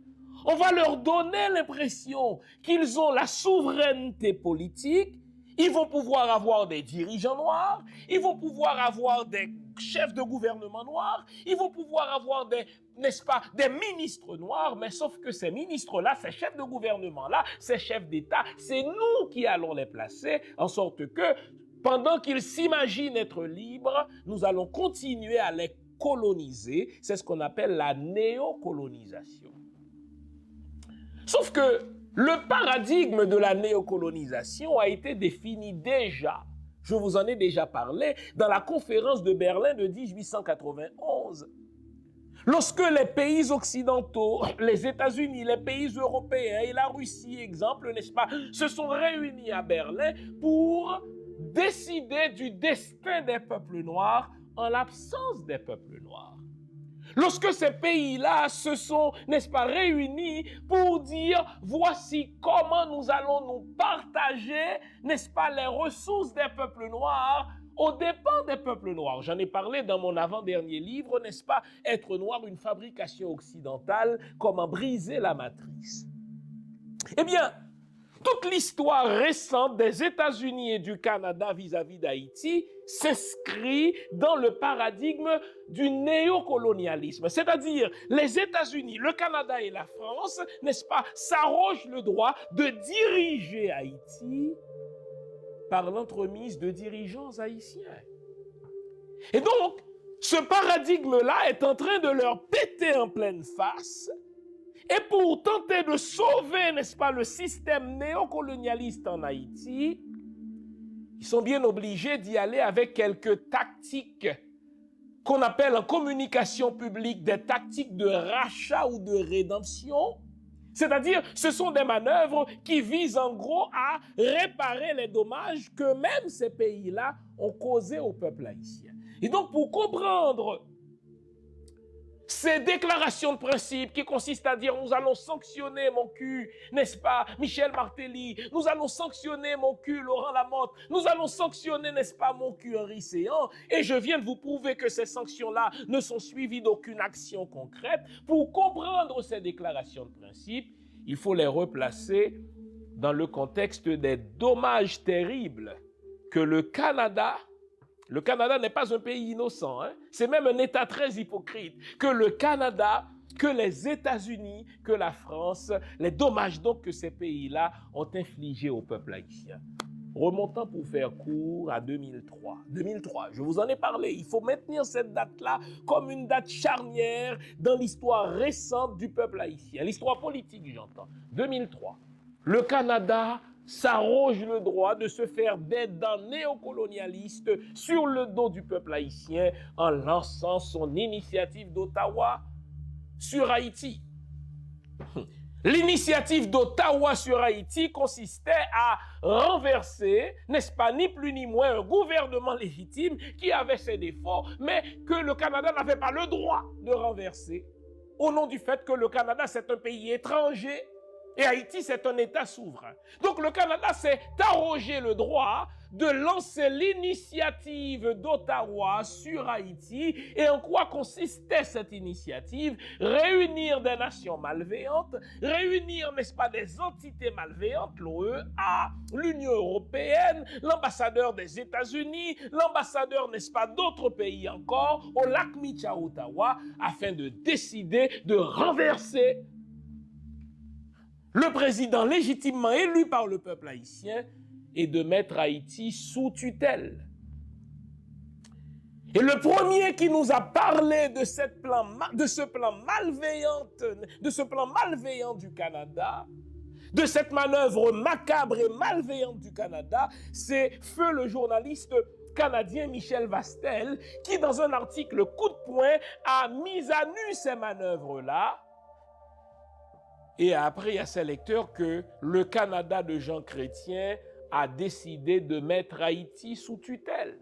on va leur donner l'impression qu'ils ont la souveraineté politique, ils vont pouvoir avoir des dirigeants noirs, ils vont pouvoir avoir des chefs de gouvernement noirs, ils vont pouvoir avoir des, n'est-ce pas, des ministres noirs, mais sauf que ces ministres-là, ces chefs de gouvernement-là, ces chefs d'État, c'est nous qui allons les placer, en sorte que pendant qu'ils s'imaginent être libres, nous allons continuer à les coloniser. C'est ce qu'on appelle la néocolonisation. Sauf que le paradigme de la néocolonisation a été défini déjà, je vous en ai déjà parlé, dans la conférence de Berlin de 1891. Lorsque les pays occidentaux, les États-Unis, les pays européens et la Russie, exemple, n'est-ce pas, se sont réunis à Berlin pour décider du destin des peuples noirs en l'absence des peuples noirs. Lorsque ces pays-là se sont, n'est-ce pas, réunis pour dire voici comment nous allons nous partager, n'est-ce pas, les ressources des peuples noirs aux dépens des peuples noirs. J'en ai parlé dans mon avant-dernier livre, n'est-ce pas, Être noir, une fabrication occidentale, comment briser la matrice. Eh bien, toute l'histoire récente des États-Unis et du Canada vis-à-vis d'Haïti s'inscrit dans le paradigme du néocolonialisme. C'est-à-dire, les États-Unis, le Canada et la France, n'est-ce pas, s'arrogent le droit de diriger Haïti par l'entremise de dirigeants haïtiens. Et donc, ce paradigme-là est en train de leur péter en pleine face. Et pour tenter de sauver, n'est-ce pas, le système néocolonialiste en Haïti, ils sont bien obligés d'y aller avec quelques tactiques qu'on appelle en communication publique des tactiques de rachat ou de rédemption. C'est-à-dire, ce sont des manœuvres qui visent en gros à réparer les dommages que même ces pays-là ont causés au peuple haïtien. Et donc, pour comprendre ces déclarations de principe qui consistent à dire nous allons sanctionner mon cul, n'est-ce pas, Michel Martelly, nous allons sanctionner mon cul, Laurent Lamotte, nous allons sanctionner, n'est-ce pas, mon cul, Henri Séan, et je viens de vous prouver que ces sanctions-là ne sont suivies d'aucune action concrète. Pour comprendre ces déclarations de principe, il faut les replacer dans le contexte des dommages terribles que le Canada n'est pas un pays innocent, hein? C'est même un État très hypocrite, que le Canada, que les États-Unis, que la France, les dommages donc que ces pays-là ont infligés au peuple haïtien. Remontant pour faire court à 2003. 2003, je vous en ai parlé, il faut maintenir cette date-là comme une date charnière dans l'histoire récente du peuple haïtien, l'histoire politique, j'entends. 2003, le Canada s'arroge le droit de se faire des dents néocolonialistes sur le dos du peuple haïtien en lançant son initiative d'Ottawa sur Haïti. L'initiative d'Ottawa sur Haïti consistait à renverser, n'est-ce pas, ni plus ni moins, un gouvernement légitime qui avait ses défauts, mais que le Canada n'avait pas le droit de renverser, au nom du fait que le Canada, c'est un pays étranger, et Haïti, c'est un État souverain. Donc le Canada s'est arrogé le droit de lancer l'initiative d'Ottawa sur Haïti. Et en quoi consistait cette initiative? Réunir des nations malveillantes, réunir, n'est-ce pas, des entités malveillantes, l'OEA, l'Union européenne, l'ambassadeur des États-Unis, l'ambassadeur, n'est-ce pas, d'autres pays encore, au lac Meech à Ottawa, afin de décider de renverser le président légitimement élu par le peuple haïtien et de mettre Haïti sous tutelle. Et le premier qui nous a parlé de ce plan malveillant du Canada, de cette manœuvre macabre et malveillante du Canada, c'est feu le journaliste canadien Michel Vastel, qui dans un article coup de poing a mis à nu ces manœuvres-là et a appris à ses lecteurs que le Canada de Jean Chrétien a décidé de mettre Haïti sous tutelle.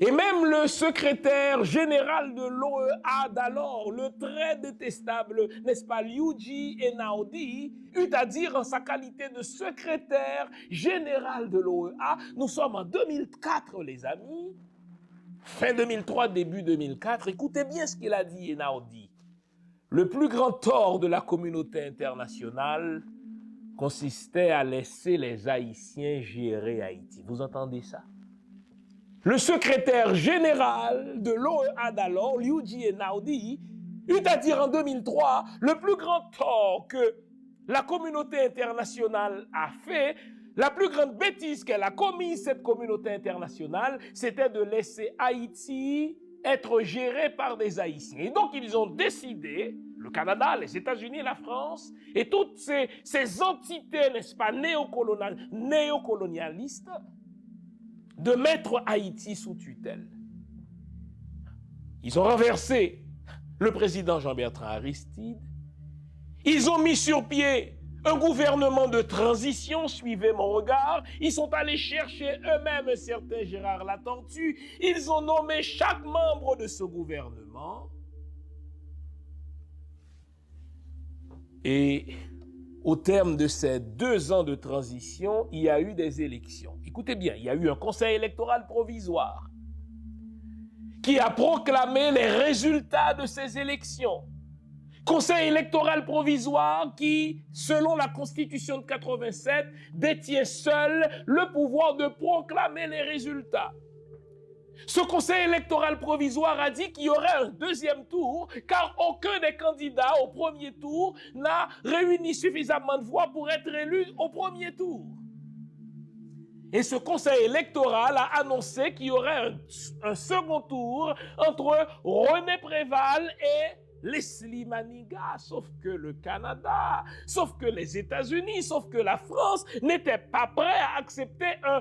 Et même le secrétaire général de l'OEA d'alors, le très détestable, n'est-ce pas, Luigi Einaudi, eut à dire en sa qualité de secrétaire général de l'OEA, nous sommes en 2004 les amis, fin 2003, début 2004, écoutez bien ce qu'il a dit Einaudi. Le plus grand tort de la communauté internationale consistait à laisser les Haïtiens gérer Haïti. Vous entendez ça? Le secrétaire général de l'OEA d'alors, Luigi Einaudi, eut à dire en 2003, le plus grand tort que la communauté internationale a fait, la plus grande bêtise qu'elle a commise, cette communauté internationale, c'était de laisser Haïti être géré par des Haïtiens. Et donc, ils ont décidé, le Canada, les États-Unis, la France, et toutes ces entités, n'est-ce pas, néocolonialistes, de mettre Haïti sous tutelle. Ils ont renversé le président Jean-Bertrand Aristide. Ils ont mis sur pied un gouvernement de transition, suivez mon regard. Ils sont allés chercher eux-mêmes un certain Gérard Latortue. Ils ont nommé chaque membre de ce gouvernement. Et au terme de ces 2 ans de transition, il y a eu des élections. Écoutez bien, il y a eu un conseil électoral provisoire qui a proclamé les résultats de ces élections. Conseil électoral provisoire qui, selon la Constitution de 87, détient seul le pouvoir de proclamer les résultats. Ce conseil électoral provisoire a dit qu'il y aurait un deuxième tour, car aucun des candidats au premier tour n'a réuni suffisamment de voix pour être élu au premier tour. Et ce conseil électoral a annoncé qu'il y aurait un second tour entre René Préval et Leslie Manigat, sauf que le Canada, sauf que les États-Unis, sauf que la France n'étaient pas prêts à accepter un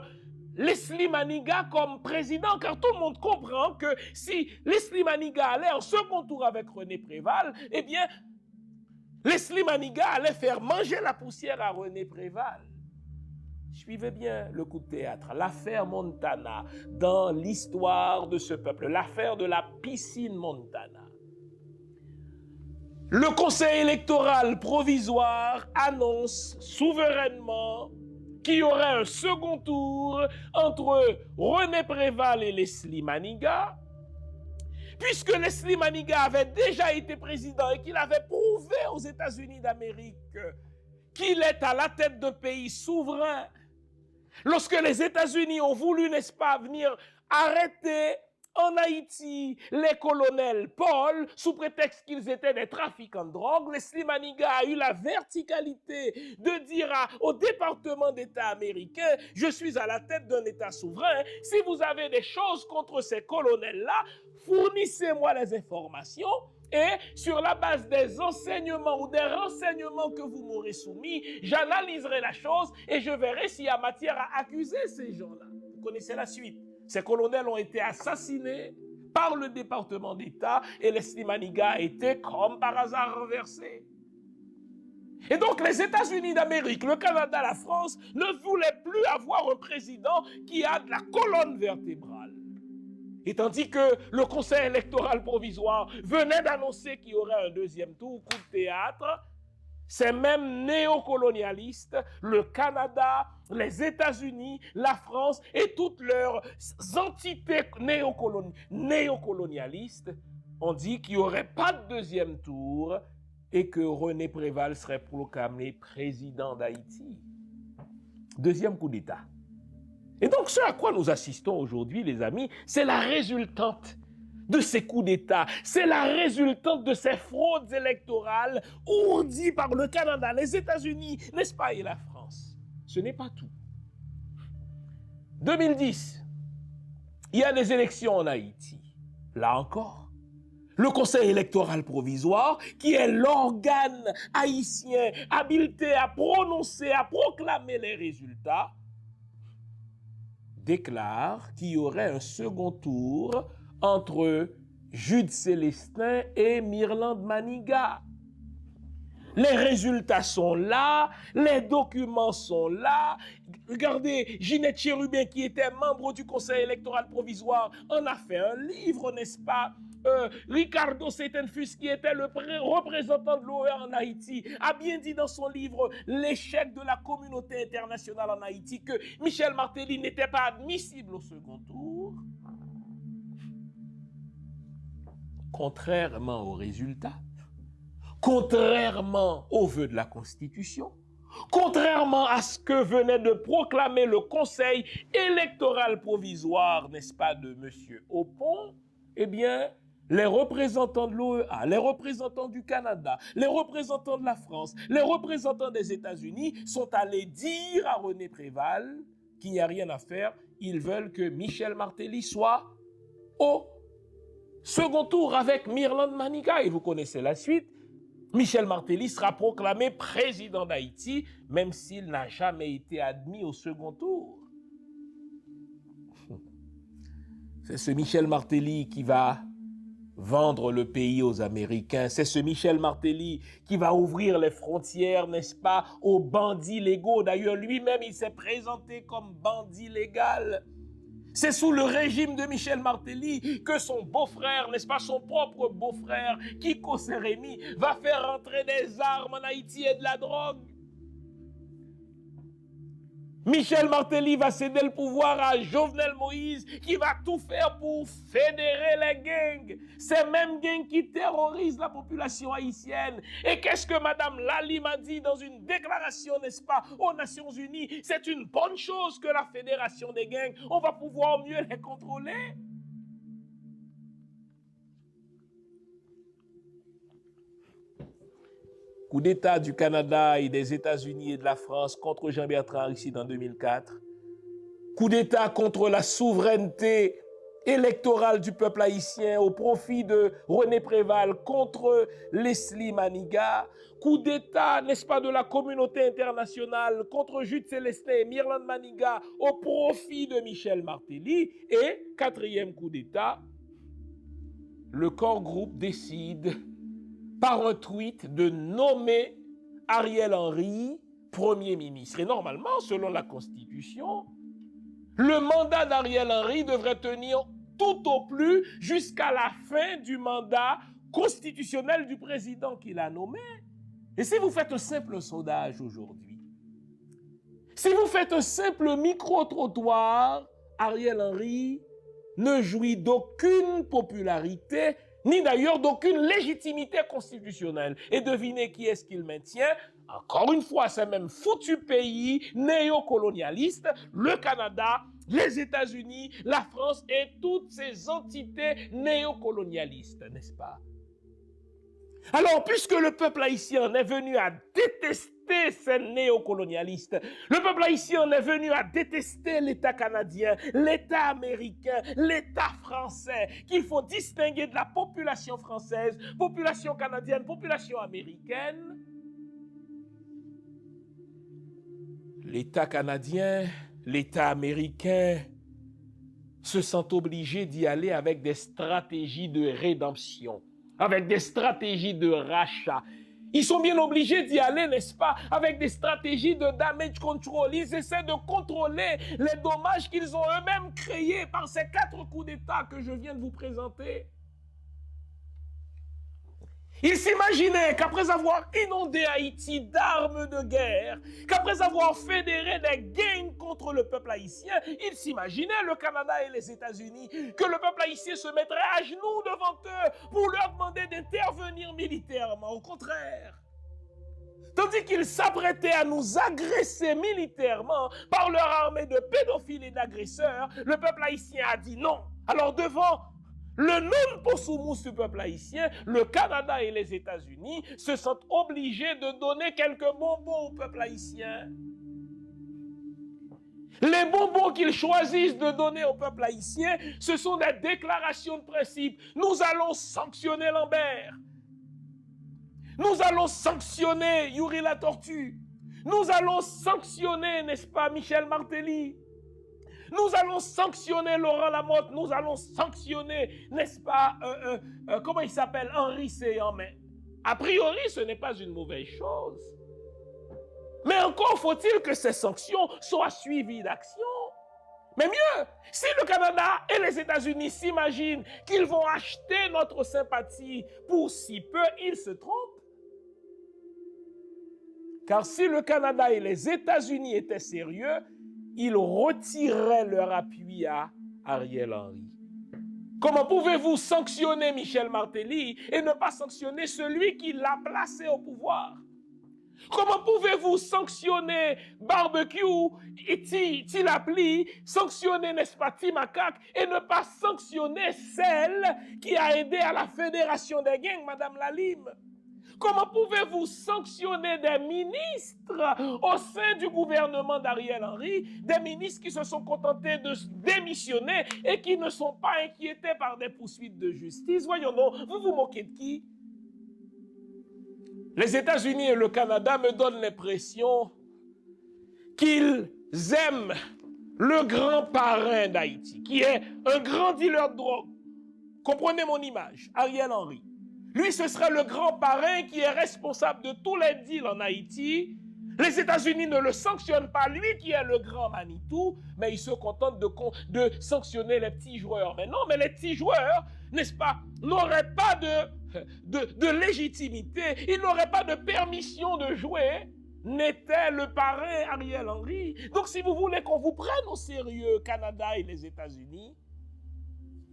Leslie Manigat comme président, car tout le monde comprend que si Leslie Manigat allait en second tour avec René Préval, eh bien, Leslie Manigat allait faire manger la poussière à René Préval. Suivez bien le coup de théâtre, l'affaire Montana dans l'histoire de ce peuple, l'affaire de la piscine Montana. Le conseil électoral provisoire annonce souverainement qu'il y aurait un second tour entre René Préval et Leslie Manigat, puisque Leslie Manigat avait déjà été président et qu'il avait prouvé aux États-Unis d'Amérique qu'il est à la tête d'un pays souverain. Lorsque les États-Unis ont voulu, n'est-ce pas, venir arrêter en Haïti les colonels Paul, sous prétexte qu'ils étaient des trafiquants de drogue, Leslie Manigat a eu la verticalité de dire au département d'État américain, je suis à la tête d'un État souverain, si vous avez des choses contre ces colonels-là, fournissez-moi les informations. Et sur la base des enseignements ou des renseignements que vous m'aurez soumis, j'analyserai la chose et je verrai s'il y a matière à accuser ces gens-là. Vous connaissez la suite. Ces colonels ont été assassinés par le département d'État et Leslie Manigat a été, comme par hasard, renversé. Et donc les États-Unis d'Amérique, le Canada, la France ne voulaient plus avoir un président qui a de la colonne vertébrale. Et tandis que le conseil électoral provisoire venait d'annoncer qu'il y aurait un deuxième tour, coup de théâtre, ces mêmes néocolonialistes, le Canada, les États-Unis, la France et toutes leurs entités néocolonialistes ont dit qu'il n'y aurait pas de deuxième tour et que René Préval serait proclamé président d'Haïti. Deuxième coup d'État. Et donc, ce à quoi nous assistons aujourd'hui, les amis, c'est la résultante de ces coups d'État. C'est la résultante de ces fraudes électorales ourdies par le Canada, les États-Unis, n'est-ce pas, et la France. Ce n'est pas tout. 2010, il y a des élections en Haïti. Là encore, le Conseil électoral provisoire, qui est l'organe haïtien habilité à prononcer, à proclamer les résultats, déclare qu'il y aurait un second tour entre Jude Célestin et Mirland Manigat. Les résultats sont là, les documents sont là. Regardez, Ginette Chérubin, qui était membre du Conseil électoral provisoire, en a fait un livre, n'est-ce pas? Ricardo Seitenfus, qui était le représentant de l'OE en Haïti, a bien dit dans son livre « L'échec de la communauté internationale en Haïti » que Michel Martelly n'était pas admissible au second tour. Contrairement aux résultats, contrairement aux vœux de la Constitution, contrairement à ce que venait de proclamer le Conseil électoral provisoire, n'est-ce pas, de M. Oppon, eh bien, les représentants de l'OEA, les représentants du Canada, les représentants de la France, les représentants des États-Unis sont allés dire à René Préval qu'il n'y a rien à faire. Ils veulent que Michel Martelly soit au second tour avec Mirland Maniga. Et vous connaissez la suite. Michel Martelly sera proclamé président d'Haïti, même s'il n'a jamais été admis au second tour. C'est ce Michel Martelly qui va vendre le pays aux Américains. C'est ce Michel Martelly qui va ouvrir les frontières, n'est-ce pas, aux bandits légaux. D'ailleurs, lui-même, il s'est présenté comme bandit légal. C'est sous le régime de Michel Martelly que son beau-frère, n'est-ce pas, son propre beau-frère, Kiko Sérémy, va faire entrer des armes en Haïti et de la drogue. Michel Martelly va céder le pouvoir à Jovenel Moïse, qui va tout faire pour fédérer les gangs. Ces mêmes gangs qui terrorisent la population haïtienne. Et qu'est-ce que Madame Lali m'a dit dans une déclaration, n'est-ce pas, aux Nations Unies? C'est une bonne chose que la fédération des gangs, on va pouvoir mieux les contrôler. Coup d'État du Canada et des États-Unis et de la France contre Jean-Bertrand Aristide en 2004. Coup d'État contre la souveraineté électorale du peuple haïtien au profit de René Préval contre Leslie Maniga. Coup d'État, n'est-ce pas, de la communauté internationale contre Jude Célestin et Mirland Maniga au profit de Michel Martelly. Et quatrième coup d'État, le corps groupe décide par un tweet de nommer Ariel Henry Premier ministre. Et normalement, selon la Constitution, le mandat d'Ariel Henry devrait tenir tout au plus jusqu'à la fin du mandat constitutionnel du président qu'il a nommé. Et si vous faites un simple sondage aujourd'hui, si vous faites un simple micro-trottoir, Ariel Henry ne jouit d'aucune popularité, ni d'ailleurs d'aucune légitimité constitutionnelle. Et devinez qui est-ce qu'il maintient? Encore une fois, ces mêmes foutus pays néocolonialistes, le Canada, les États-Unis, la France et toutes ces entités néocolonialistes, n'est-ce pas? Alors, puisque le peuple haïtien est venu à détester ces néocolonialistes, le peuple haïtien est venu à détester l'État canadien, l'État américain, l'État français, qu'il faut distinguer de la population française, population canadienne, population américaine. L'État canadien, l'État américain se sentent obligés d'y aller avec des stratégies de rédemption, avec des stratégies de rachat. Ils sont bien obligés d'y aller, n'est-ce pas, avec des stratégies de damage control. Ils essaient de contrôler les dommages qu'ils ont eux-mêmes créés par ces 4 coups d'État que je viens de vous présenter. Ils s'imaginaient qu'après avoir inondé Haïti d'armes de guerre, qu'après avoir fédéré des gangs contre le peuple haïtien, ils s'imaginaient, le Canada et les États-Unis, que le peuple haïtien se mettrait à genoux devant eux pour leur demander d'intervenir militairement. Au contraire. Tandis qu'ils s'apprêtaient à nous agresser militairement par leur armée de pédophiles et d'agresseurs, le peuple haïtien a dit non. Alors devant le non-possumus du peuple haïtien, le Canada et les États-Unis se sentent obligés de donner quelques bonbons au peuple haïtien. Les bonbons qu'ils choisissent de donner au peuple haïtien, ce sont des déclarations de principe. Nous allons sanctionner Lambert. Nous allons sanctionner Yuri la Tortue. Nous allons sanctionner, n'est-ce pas, Michel Martelly. Nous allons sanctionner Laurent Lamotte. Nous allons sanctionner, n'est-ce pas, comment il s'appelle, Henri Séan. Mais A priori, ce n'est pas une mauvaise chose. Mais encore faut-il que ces sanctions soient suivies d'actions. Mais mieux, si le Canada et les États-Unis s'imaginent qu'ils vont acheter notre sympathie pour si peu, ils se trompent. Car si le Canada et les États-Unis étaient sérieux, ils retireraient leur appui à Ariel Henry. Comment pouvez-vous sanctionner Michel Martelly et ne pas sanctionner celui qui l'a placé au pouvoir? Comment pouvez-vous sanctionner Barbecue et Tilapli, sanctionner, n'est-ce pas, Timacac, et ne pas sanctionner celle qui a aidé à la Fédération des gangs, Madame Lalime? Comment pouvez-vous sanctionner des ministres au sein du gouvernement d'Ariel Henry, des ministres qui se sont contentés de démissionner et qui ne sont pas inquiétés par des poursuites de justice? Voyons donc, vous vous moquez de qui? Les États-Unis et le Canada me donnent l'impression qu'ils aiment le grand parrain d'Haïti, qui est un grand dealer de drogue. Comprenez mon image, Ariel Henry. Lui, ce serait le grand parrain qui est responsable de tous les deals en Haïti. Les États-Unis ne le sanctionnent pas, lui qui est le grand Manitou, mais ils se contentent de sanctionner les petits joueurs. Mais non, mais les petits joueurs, n'est-ce pas, n'auraient pas de légitimité, ils n'auraient pas de permission de jouer, n'était le parrain Ariel Henry. Donc si vous voulez qu'on vous prenne au sérieux, Canada et les États-Unis,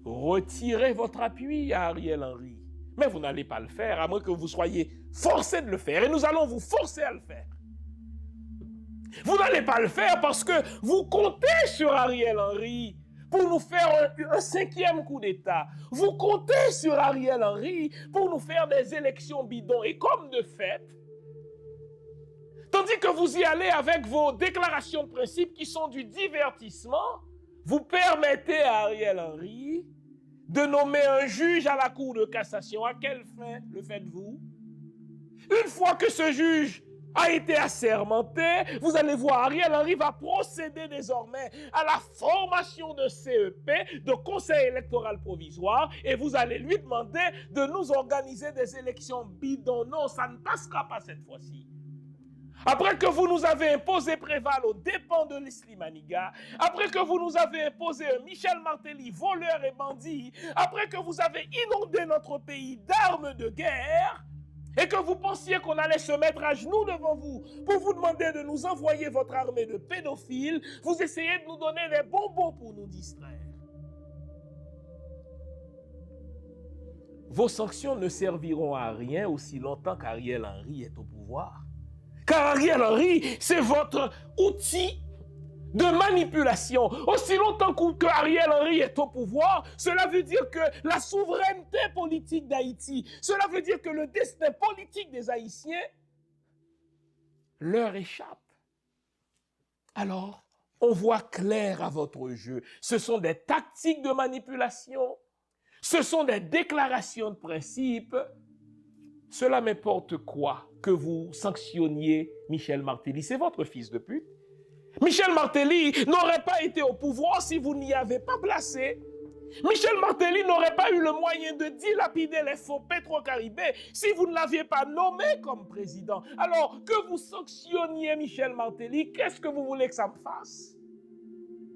retirez votre appui à Ariel Henry. Mais vous n'allez pas le faire, à moins que vous soyez forcé de le faire. Et nous allons vous forcer à le faire. Vous n'allez pas le faire parce que vous comptez sur Ariel Henry pour nous faire un 5e coup d'État. Vous comptez sur Ariel Henry pour nous faire des élections bidons. Et comme de fait, tandis que vous y allez avec vos déclarations de principe qui sont du divertissement, vous permettez à Ariel Henry de nommer un juge à la Cour de cassation. À quelle fin le faites-vous? Une fois que ce juge a été assermenté, vous allez voir, Ariel Henry va procéder désormais à la formation de CEP, de Conseil électoral provisoire, et vous allez lui demander de nous organiser des élections bidons. Non, ça ne passera pas cette fois-ci. Après que vous nous avez imposé Préval aux dépens de Leslie Maniga, après que vous nous avez imposé Michel Martelly, voleur et bandit, après que vous avez inondé notre pays d'armes de guerre, et que vous pensiez qu'on allait se mettre à genoux devant vous pour vous demander de nous envoyer votre armée de pédophiles, vous essayez de nous donner des bonbons pour nous distraire. Vos sanctions ne serviront à rien aussi longtemps qu'Ariel Henry est au pouvoir. Car Ariel Henry, c'est votre outil de manipulation. Aussi longtemps que Ariel Henry est au pouvoir, cela veut dire que la souveraineté politique d'Haïti, cela veut dire que le destin politique des Haïtiens leur échappe. Alors, on voit clair à votre jeu. Ce sont des tactiques de manipulation, ce sont des déclarations de principe. Cela m'importe quoi que vous sanctionniez Michel Martelly, c'est votre fils de pute. Michel Martelly n'aurait pas été au pouvoir si vous n'y avez pas placé. Michel Martelly n'aurait pas eu le moyen de dilapider les fonds Petro-Caribé si vous ne l'aviez pas nommé comme président. Alors, que vous sanctionniez Michel Martelly, qu'est-ce que vous voulez que ça me fasse?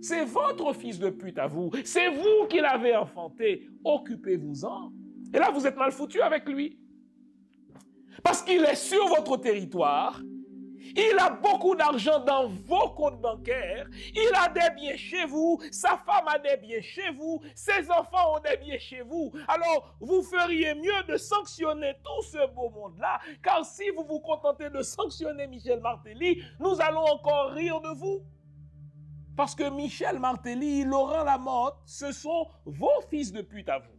C'est votre fils de pute à vous. C'est vous qui l'avez enfanté. Occupez-vous-en. Et là, vous êtes mal foutu avec lui. Parce qu'il est sur votre territoire. Il a beaucoup d'argent dans vos comptes bancaires. Il a des biens chez vous. Sa femme a des biens chez vous. Ses enfants ont des biens chez vous. Alors, vous feriez mieux de sanctionner tout ce beau monde-là. Car si vous vous contentez de sanctionner Michel Martelly, nous allons encore rire de vous. Parce que Michel Martelly, Laurent Lamotte, ce sont vos fils de pute à vous.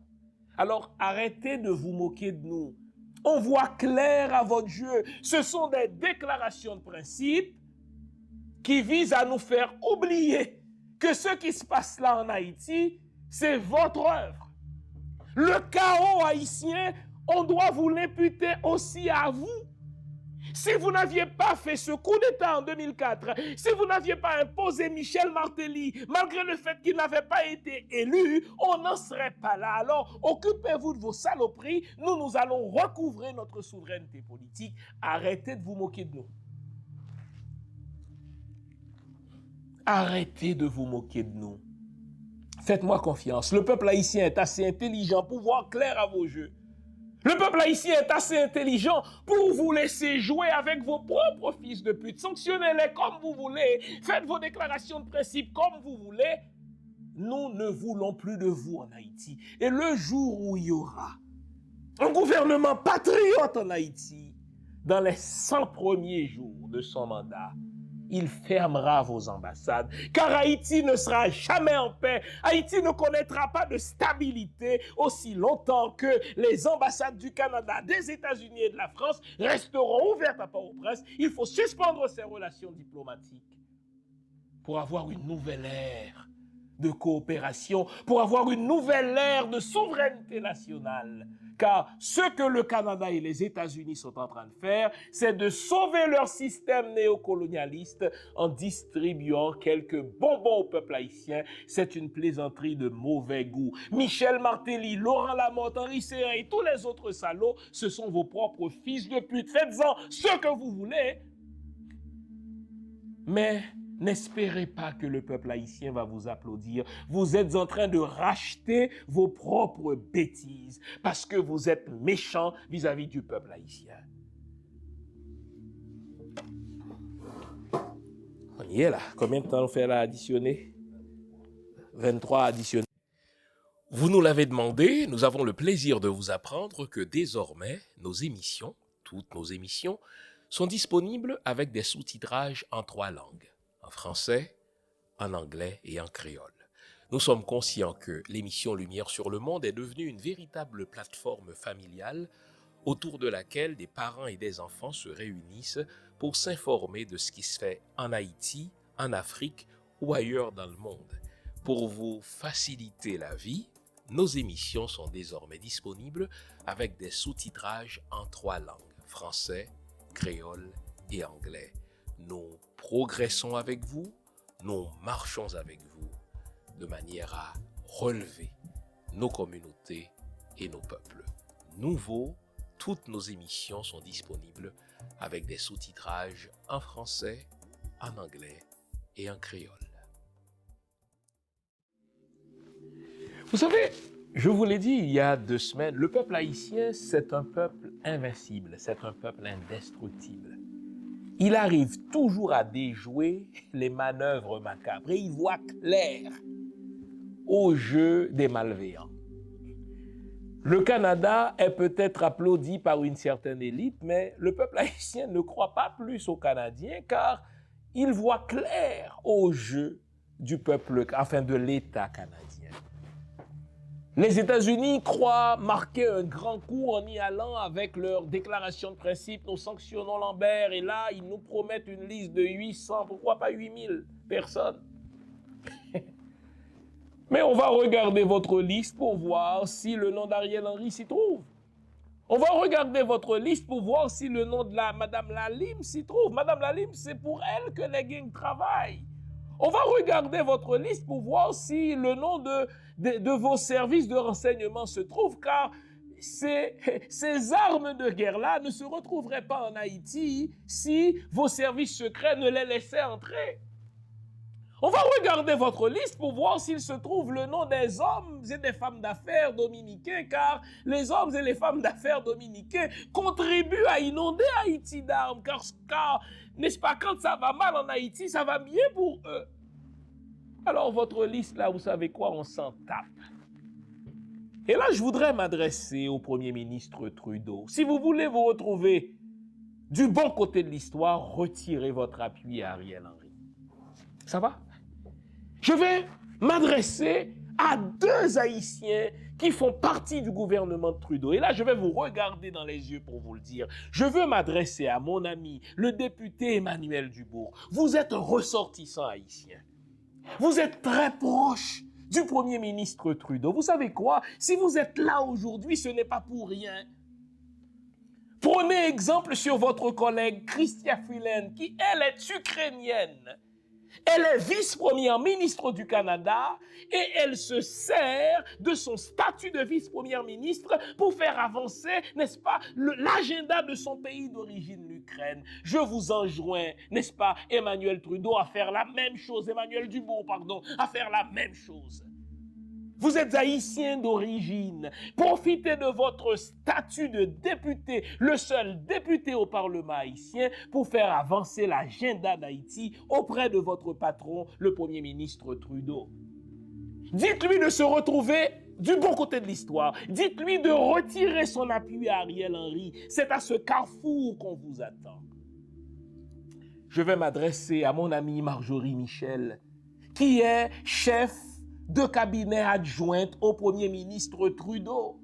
Alors, arrêtez de vous moquer de nous. On voit clair à votre jeu. Ce sont des déclarations de principe qui visent à nous faire oublier que ce qui se passe là en Haïti, c'est votre œuvre. Le chaos haïtien, on doit vous l'imputer aussi à vous. Si vous n'aviez pas fait ce coup d'État en 2004, si vous n'aviez pas imposé Michel Martelly, malgré le fait qu'il n'avait pas été élu, on n'en serait pas là. Alors, occupez-vous de vos saloperies. Nous allons recouvrer notre souveraineté politique. Arrêtez de vous moquer de nous. Arrêtez de vous moquer de nous. Faites-moi confiance. Le peuple haïtien est assez intelligent pour voir clair à vos jeux. Le peuple haïtien est assez intelligent pour vous laisser jouer avec vos propres fils de pute. Sanctionnez-les comme vous voulez. Faites vos déclarations de principe comme vous voulez. Nous ne voulons plus de vous en Haïti. Et le jour où il y aura un gouvernement patriote en Haïti, dans les 100 premiers jours de son mandat, il fermera vos ambassades, car Haïti ne sera jamais en paix. Haïti ne connaîtra pas de stabilité aussi longtemps que les ambassades du Canada, des États-Unis et de la France resteront ouvertes à Port-au-Prince. Il faut suspendre ces relations diplomatiques pour avoir une nouvelle ère de coopération, pour avoir une nouvelle ère de souveraineté nationale. Car ce que le Canada et les États-Unis sont en train de faire, c'est de sauver leur système néocolonialiste en distribuant quelques bonbons au peuple haïtien. C'est une plaisanterie de mauvais goût. Michel Martelly, Laurent Lamotte, Henri Sérin et tous les autres salauds, ce sont vos propres fils de pute. Faites-en ce que vous voulez. Mais n'espérez pas que le peuple haïtien va vous applaudir. Vous êtes en train de racheter vos propres bêtises parce que vous êtes méchants vis-à-vis du peuple haïtien. On y est là. Combien de temps on fait là additionner? 23 additionnés. Vous nous l'avez demandé, nous avons le plaisir de vous apprendre que désormais, nos émissions, toutes nos émissions, sont disponibles avec des sous-titrages en 3 langues. En français, en anglais et en créole. Nous sommes conscients que l'émission Lumière sur le Monde est devenue une véritable plateforme familiale autour de laquelle des parents et des enfants se réunissent pour s'informer de ce qui se fait en Haïti, en Afrique ou ailleurs dans le monde. Pour vous faciliter la vie, nos émissions sont désormais disponibles avec des sous-titrages en 3 langues, français, créole et anglais. Nous progressons avec vous, nous marchons avec vous, de manière à relever nos communautés et nos peuples. Nouveau, toutes nos émissions sont disponibles avec des sous-titrages en français, en anglais et en créole. Vous savez, je vous l'ai dit il y a 2 semaines, le peuple haïtien, c'est un peuple invincible, c'est un peuple indestructible. Il arrive toujours à déjouer les manœuvres macabres et il voit clair au jeu des malveillants. Le Canada est peut-être applaudi par une certaine élite, mais le peuple haïtien ne croit pas plus aux Canadiens car il voit clair au jeu du peuple, enfin de l'État canadien. Les États-Unis croient marquer un grand coup en y allant avec leur déclaration de principe. Nous sanctionnons Lambert et là, ils nous promettent une liste de 800, pourquoi pas 8000 personnes. Mais on va regarder votre liste pour voir si le nom d'Ariel Henry s'y trouve. On va regarder votre liste pour voir si le nom de la Madame Lalim s'y trouve. Madame Lalim, c'est pour elle que les gangs travaillent. On va regarder votre liste pour voir si le nom de vos services de renseignement se trouve, car ces armes de guerre-là ne se retrouveraient pas en Haïti si vos services secrets ne les laissaient entrer. On va regarder votre liste pour voir s'il se trouve le nom des hommes et des femmes d'affaires dominicains, car les hommes et les femmes d'affaires dominicains contribuent à inonder Haïti d'armes, car n'est-ce pas, quand ça va mal en Haïti, ça va bien pour eux. Alors votre liste là, vous savez quoi, on s'en tape. Et là, je voudrais m'adresser au Premier ministre Trudeau. Si vous voulez vous retrouver du bon côté de l'histoire, retirez votre appui à Ariel Henry. Ça va? Je vais m'adresser à 2 Haïtiens qui font partie du gouvernement de Trudeau. Et là, je vais vous regarder dans les yeux pour vous le dire. Je veux m'adresser à mon ami, le député Emmanuel Dubourg. Vous êtes un ressortissant haïtien. Vous êtes très proche du Premier ministre Trudeau. Vous savez quoi? Si vous êtes là aujourd'hui, ce n'est pas pour rien. Prenez exemple sur votre collègue Chrystia Freeland, qui, elle, est ukrainienne. Elle est vice-première ministre du Canada et elle se sert de son statut de vice-première ministre pour faire avancer, n'est-ce pas, l'agenda de son pays d'origine, l'Ukraine. Je vous enjoins, n'est-ce pas, Emmanuel Trudeau, à faire la même chose, Emmanuel Dubourg, pardon, à faire la même chose. Vous êtes haïtien d'origine. Profitez de votre statut de député, le seul député au Parlement haïtien, pour faire avancer l'agenda d'Haïti auprès de votre patron, le Premier ministre Trudeau. Dites-lui de se retrouver du bon côté de l'histoire. Dites-lui de retirer son appui à Ariel Henry. C'est à ce carrefour qu'on vous attend. Je vais m'adresser à mon amie Marjorie Michel, qui est chef de cabinet adjointe au Premier ministre Trudeau.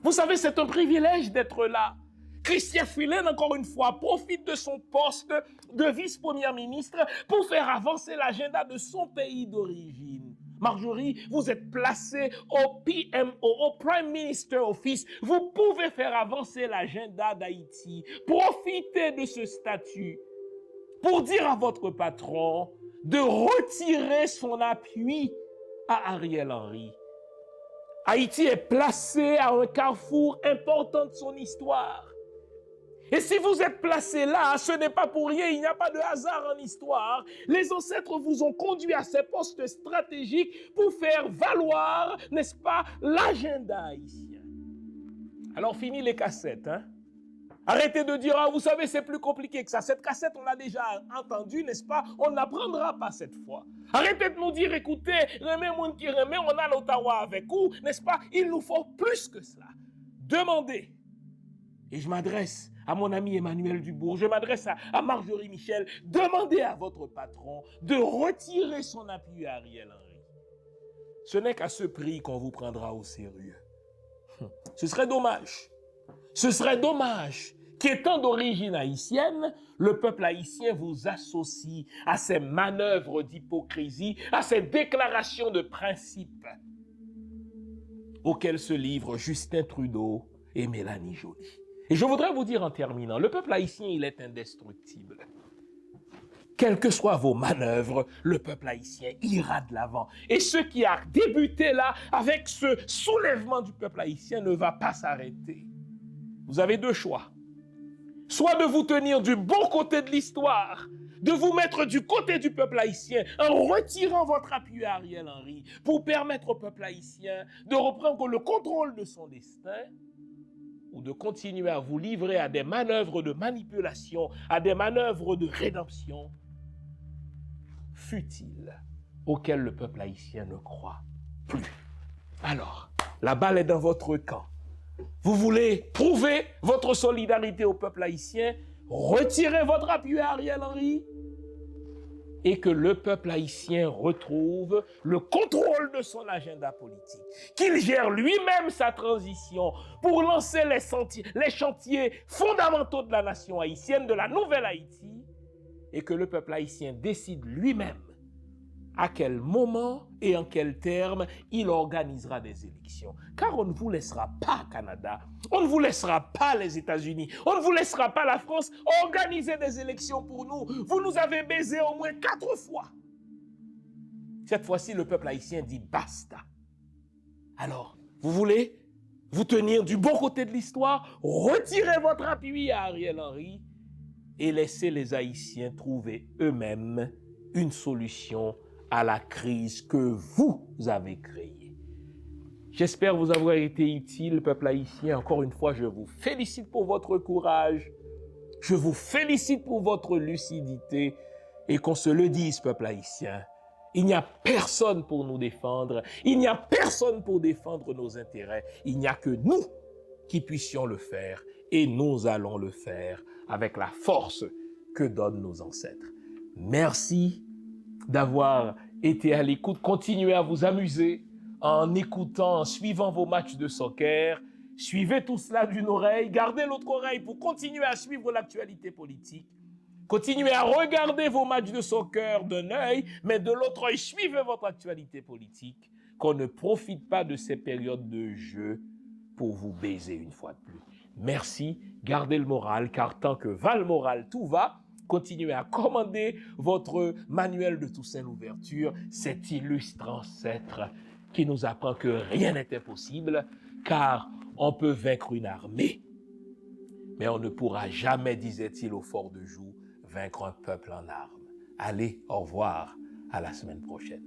Vous savez, c'est un privilège d'être là. Chrystia Freeland, encore une fois, profite de son poste de vice-première ministre pour faire avancer l'agenda de son pays d'origine. Marjorie, vous êtes placée au PMO, au Prime Minister Office. Vous pouvez faire avancer l'agenda d'Haïti. Profitez de ce statut pour dire à votre patron de retirer son appui à Ariel Henry. Haïti est placé à un carrefour important de son histoire. Et si vous êtes placé là, ce n'est pas pour rien, il n'y a pas de hasard en histoire. Les ancêtres vous ont conduit à ces postes stratégiques pour faire valoir, n'est-ce pas, l'agenda haïtien. Alors fini les cassettes, hein? Arrêtez de dire, ah, vous savez, c'est plus compliqué que ça. Cette cassette, on l'a déjà entendue, n'est-ce pas? On ne l'apprendra pas cette fois. Arrêtez de nous dire, écoutez, remets moun qui remet, on a l'Ottawa avec vous, n'est-ce pas? Il nous faut plus que cela. Demandez. Et je m'adresse à mon ami Emmanuel Dubourg, je m'adresse à Marjorie Michel, demandez à votre patron de retirer son appui à Ariel Henry. Ce n'est qu'à ce prix qu'on vous prendra au sérieux. Ce serait dommage. Ce serait dommage qu'étant d'origine haïtienne, le peuple haïtien vous associe à ces manœuvres d'hypocrisie, à ces déclarations de principe auxquelles se livrent Justin Trudeau et Mélanie Joly. Et je voudrais vous dire en terminant, le peuple haïtien, il est indestructible. Quelles que soient vos manœuvres, le peuple haïtien ira de l'avant. Et ce qui a débuté là, avec ce soulèvement du peuple haïtien, ne va pas s'arrêter. Vous avez deux choix. Soit de vous tenir du bon côté de l'histoire, de vous mettre du côté du peuple haïtien en retirant votre appui à Ariel Henry pour permettre au peuple haïtien de reprendre le contrôle de son destin, ou de continuer à vous livrer à des manœuvres de manipulation, à des manœuvres de rédemption futiles auxquelles le peuple haïtien ne croit plus. Alors, la balle est dans votre camp. Vous voulez prouver votre solidarité au peuple haïtien, retirez votre appui à Ariel Henry et que le peuple haïtien retrouve le contrôle de son agenda politique, qu'il gère lui-même sa transition pour lancer les chantiers fondamentaux de la nation haïtienne, de la nouvelle Haïti, et que le peuple haïtien décide lui-même à quel moment et en quel terme il organisera des élections. Car on ne vous laissera pas, Canada, on ne vous laissera pas les États-Unis, on ne vous laissera pas la France organiser des élections pour nous. Vous nous avez baisés au moins 4 fois. Cette fois-ci, le peuple haïtien dit basta. Alors, vous voulez vous tenir du bon côté de l'histoire, retirez votre appui à Ariel Henry et laissez les Haïtiens trouver eux-mêmes une solution à la crise que vous avez créée. J'espère vous avoir été utile, peuple haïtien. Encore une fois, je vous félicite pour votre courage. Je vous félicite pour votre lucidité. Et qu'on se le dise, peuple haïtien, il n'y a personne pour nous défendre. Il n'y a personne pour défendre nos intérêts. Il n'y a que nous qui puissions le faire. Et nous allons le faire avec la force que donnent nos ancêtres. Merci d'avoir été à l'écoute. Continuez à vous amuser en écoutant, en suivant vos matchs de soccer. Suivez tout cela d'une oreille. Gardez l'autre oreille pour continuer à suivre l'actualité politique. Continuez à regarder vos matchs de soccer d'un œil, mais de l'autre œil, suivez votre actualité politique. Qu'on ne profite pas de ces périodes de jeu pour vous baiser une fois de plus. Merci, gardez le moral, car tant que va le moral, tout va. Continuez à commander votre manuel de Toussaint Louverture, cet illustre ancêtre qui nous apprend que rien n'est impossible, car on peut vaincre une armée, mais on ne pourra jamais, disait-il au fort de Joux, vaincre un peuple en armes. Allez, au revoir, à la semaine prochaine.